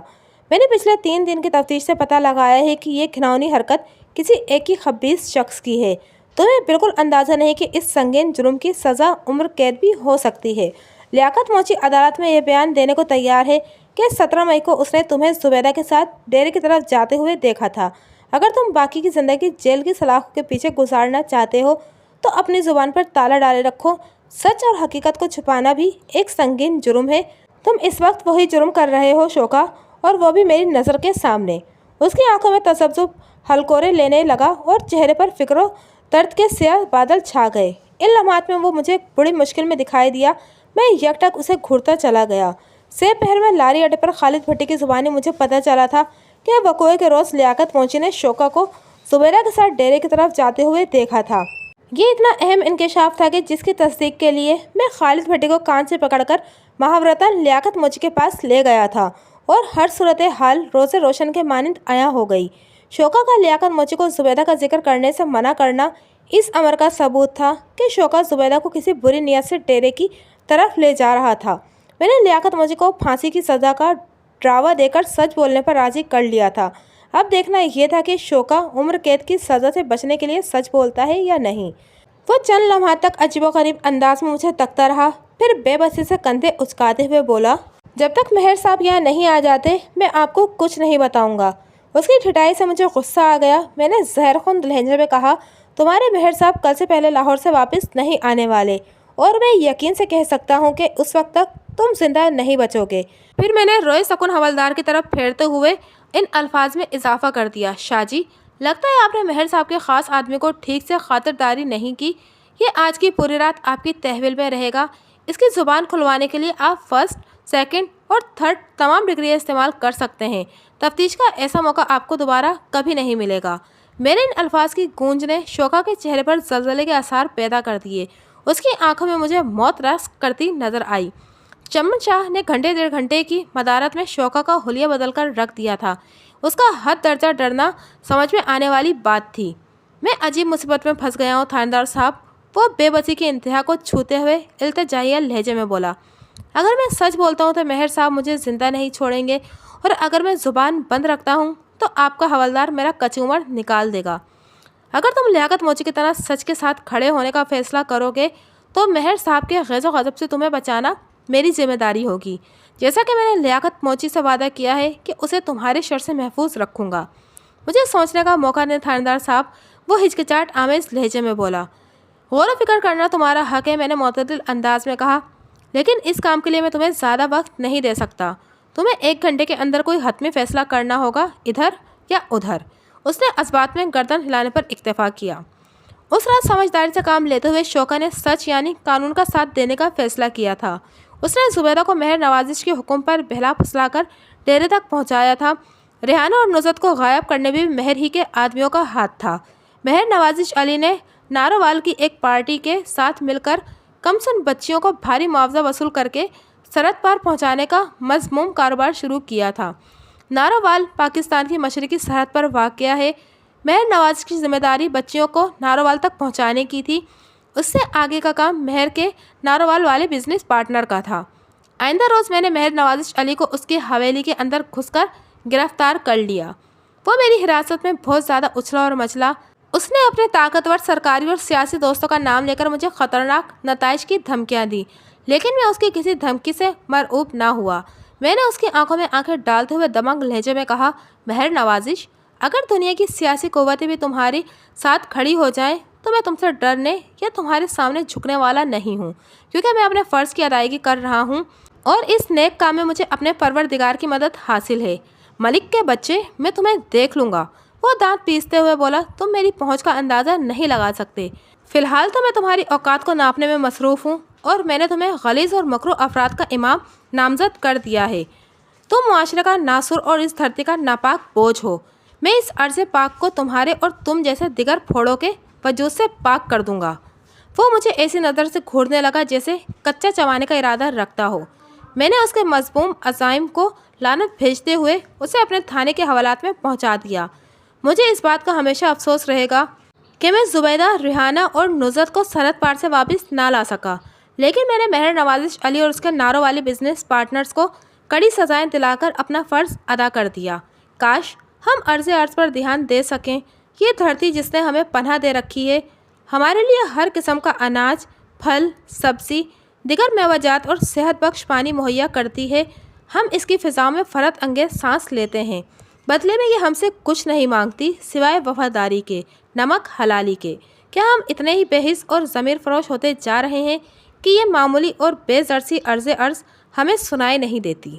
میں نے پچھلے 3 دن کی تفتیش سے پتہ لگایا ہے کہ یہ گھناؤنی حرکت کسی ایک ہی خبیث شخص کی ہے۔ تمہیں بالکل اندازہ نہیں کہ اس سنگین جرم کی سزا عمر قید بھی ہو سکتی ہے۔ لیاقت موچی عدالت میں یہ بیان دینے کو تیار ہے کہ 17 مئی کو اس نے تمہیں زبیدہ کے ساتھ ڈیرے کی طرف جاتے ہوئے دیکھا تھا۔ اگر تم باقی کی زندگی جیل کی سلاخوں کے پیچھے گزارنا چاہتے ہو تو اپنی زبان پر تالا ڈالے رکھو، سچ اور حقیقت کو چھپانا بھی ایک سنگین جرم ہے۔ تم اس وقت وہی جرم کر رہے ہو شوکا، اور وہ بھی میری نظر کے سامنے۔ اس کی آنکھوں میں تذبذب ہلکورے لینے لگا اور چہرے پر فکر و درد کے سیاہ بادل چھا گئے۔ ان لمحات میں وہ مجھے بڑی مشکل میں دکھائی دیا، میں یک ٹک اسے گھورتا چلا گیا۔ سہ پہر میں لاری اڈے پر خالد بھٹی کی زبانی مجھے پتہ چلا تھا کہ وقوعے کے روز لیاقت موچی نے شوکا کو زبیدہ کے ساتھ ڈیرے کی طرف جاتے ہوئے دیکھا تھا۔ یہ اتنا اہم انکشاف تھا کہ جس کی تصدیق کے لیے میں خالد بھٹی کو کان سے پکڑ کر محاورتاً لیاقت موچی کے پاس لے گیا تھا، اور ہر صورتحال روز روشن کے مانند عیاں ہو گئی۔ شوکا کا لیاقت موچی کو زبیدہ کا ذکر کرنے سے منع کرنا اس امر کا ثبوت تھا کہ شوکا زبیدہ کو کسی بری نیت سے ڈیرے کی طرف لے جا رہا تھا۔ میں نے لیاقت موچی کو پھانسی کی سزا کا ڈراوا دے کر سچ بولنے پر راضی کر لیا تھا۔ اب دیکھنا یہ تھا کہ شوکا عمر قید کی سزا سے بچنے کے لیے سچ بولتا ہے یا نہیں۔ وہ چند لمحات تک عجیب و غریب انداز میں مجھے تکتا رہا، پھر بے بسی سے کندھے اچکاتے ہوئے بولا، جب تک مہر صاحب یہاں نہیں آ جاتے میں آپ کو کچھ نہیں بتاؤں گا۔ اس کی ٹھٹائی سے مجھے غصہ آ گیا۔ میں نے زہر خون لہجے میں کہا، تمہارے مہر صاحب کل سے پہلے لاہور سے واپس نہیں آنے والے، اور میں یقین سے کہہ سکتا ہوں کہ اس وقت تک تم زندہ نہیں بچو گے۔ پھر میں نے روئے سکون حوالدار کی طرف پھیرتے ہوئے ان الفاظ میں اضافہ کر دیا، شاہ جی، لگتا ہے آپ نے مہر صاحب کے خاص آدمی کو ٹھیک سے خاطرداری نہیں کی۔ یہ آج کی پوری رات آپ کی تحویل میں رہے گا۔ اس کی زبان کھلوانے کے لیے آپ فرسٹ، سیکنڈ اور تھرڈ تمام ڈگری استعمال کر سکتے ہیں۔ تفتیش کا ایسا موقع آپ کو دوبارہ کبھی نہیں ملے گا۔ میرے ان الفاظ کی گونج نے شوکا کے چہرے پر زلزلے کے آثار پیدا کر دیے۔ اس کی آنکھوں میں مجھے موت رقص کرتی نظر آئی۔ چمن شاہ نے گھنٹے 1.5 گھنٹے کی مدارت میں شوکا کا حلیہ بدل کر رکھ دیا تھا۔ اس کا حد درجہ ڈرنا سمجھ میں آنے والی بات تھی۔ میں عجیب مصیبت میں پھنس گیا ہوں تھاندار صاحب، وہ بے بسی کی انتہا کو چھوتے ہوئے التجائیہ لہجے میں بولا۔ اگر میں سچ بولتا ہوں تو مہر صاحب مجھے زندہ نہیں چھوڑیں گے، اور اگر میں زبان بند رکھتا ہوں تو آپ کا حوالدار میرا کچومر نکال دے گا۔ اگر تم لیاقت موچی کی طرح سچ کے ساتھ کھڑے ہونے کا فیصلہ کرو گے تو مہر صاحب کے غیظ و غضب سے تمہیں بچانا میری ذمہ داری ہوگی، جیسا کہ میں نے لیاقت موچی سے وعدہ کیا ہے کہ اسے تمہارے شر سے محفوظ رکھوں گا۔ مجھے سوچنے کا موقع دیں تھاندار صاحب، وہ ہچکچاہٹ آمیز لہجے میں بولا۔ غور و فکر کرنا تمہارا حق ہے، میں نے معتدل انداز میں کہا، لیکن اس کام کے لیے میں تمہیں زیادہ وقت نہیں دے سکتا۔ تمہیں 1 گھنٹے کے اندر کوئی حتمی فیصلہ کرنا ہوگا، ادھر یا ادھر۔ اس نے اس بات میں گردن ہلانے پر اکتفا کیا۔ اس رات سمجھداری سے کام لیتے ہوئے شوکا نے سچ یعنی قانون کا ساتھ دینے کا فیصلہ کیا تھا۔ اس نے زبیدہ کو مہر نوازش کے حکم پر بہلا پھسلا کر ڈیرے تک پہنچایا تھا۔ ریحانہ اور نصرت کو غائب کرنے میں بھی مہر ہی کے آدمیوں کا ہاتھ تھا۔ مہر نوازش علی نے نارووال کی ایک پارٹی کے ساتھ مل کر کم سن بچیوں کو بھاری معاوضہ وصول کر کے سرحد پار پہنچانے کا مذموم کاروبار شروع کیا تھا۔ نارووال پاکستان کی مشرقی سرحد پر واقع ہے۔ مہر نوازش کی ذمہ داری بچیوں کو نارووال تک پہنچانے کی تھی۔ اس سے آگے کا کام مہر کے نارووال والے بزنس پارٹنر کا تھا۔ آئندہ روز میں نے مہر نوازش علی کو اس کی حویلی کے اندر گھس کر گرفتار کر لیا۔ وہ میری حراست میں بہت زیادہ اچھلا اور مچلا۔ اس نے اپنے طاقتور سرکاری اور سیاسی دوستوں کا نام لے کر مجھے خطرناک نتائج کی دھمکیاں دی، لیکن میں اس کی کسی دھمکی سے مرعوب نہ ہوا۔ میں نے اس کی آنکھوں میں آنکھیں ڈالتے ہوئے دمنگ لہجے میں کہا، مہر نوازش، اگر دنیا کی سیاسی قوتیں بھی تمہاری ساتھ کھڑی ہو جائیں تو میں تم سے ڈرنے یا تمہارے سامنے جھکنے والا نہیں ہوں، کیونکہ میں اپنے فرض کی ادائیگی کر رہا ہوں اور اس نیک کام میں مجھے اپنے پروردگار کی مدد حاصل ہے۔ ملک کے بچے، میں تمہیں دیکھ لوں گا۔ وہ دانت پیستے ہوئے بولا، تم میری پہنچ کا اندازہ نہیں لگا سکتے۔ فی الحال تو میں تمہاری اوقات کو ناپنے میں مصروف ہوں، اور میں نے تمہیں غلیظ اور مکروہ افراد کا امام نامزد کر دیا ہے۔ تم معاشرے کا ناسور اور اس دھرتی کا ناپاک بوجھ ہو۔ میں اس ارض پاک کو تمہارے اور تم جیسے دیگر پھوڑوں کے وجود سے پاک کر دوں گا۔ وہ مجھے ایسی نظر سے گھورنے لگا جیسے کچا چبانے کا ارادہ رکھتا ہو۔ میں نے اس کے مذموم عزائم کو لعنت بھیجتے ہوئے اسے اپنے تھانے کے حوالات میں پہنچا دیا۔ مجھے اس بات کا ہمیشہ افسوس رہے گا کہ میں زبیدہ، ریحانہ اور نصرت کو سرحد پار سے واپس نہ لا سکا، لیکن میں نے مہر نوازش علی اور اس کے ناروں والی بزنس پارٹنرز کو کڑی سزائیں دلا کر اپنا فرض ادا کر دیا۔ کاش ہم ارض پر دھیان دے سکیں۔ یہ دھرتی جس نے ہمیں پناہ دے رکھی ہے، ہمارے لیے ہر قسم کا اناج، پھل، سبزی، دیگر میوہ جات اور صحت بخش پانی مہیا کرتی ہے۔ ہم اس کی فضاؤں میں فرحت انگیز سانس لیتے ہیں۔ بدلے میں یہ ہم سے کچھ نہیں مانگتی سوائے وفاداری کے، نمک حلالی کے۔ کیا ہم اتنے ہی بے حس اور ضمیر فروش ہوتے جا رہے ہیں کہ یہ معمولی اور بے زرسی ارض ہمیں سنائی نہیں دیتی؟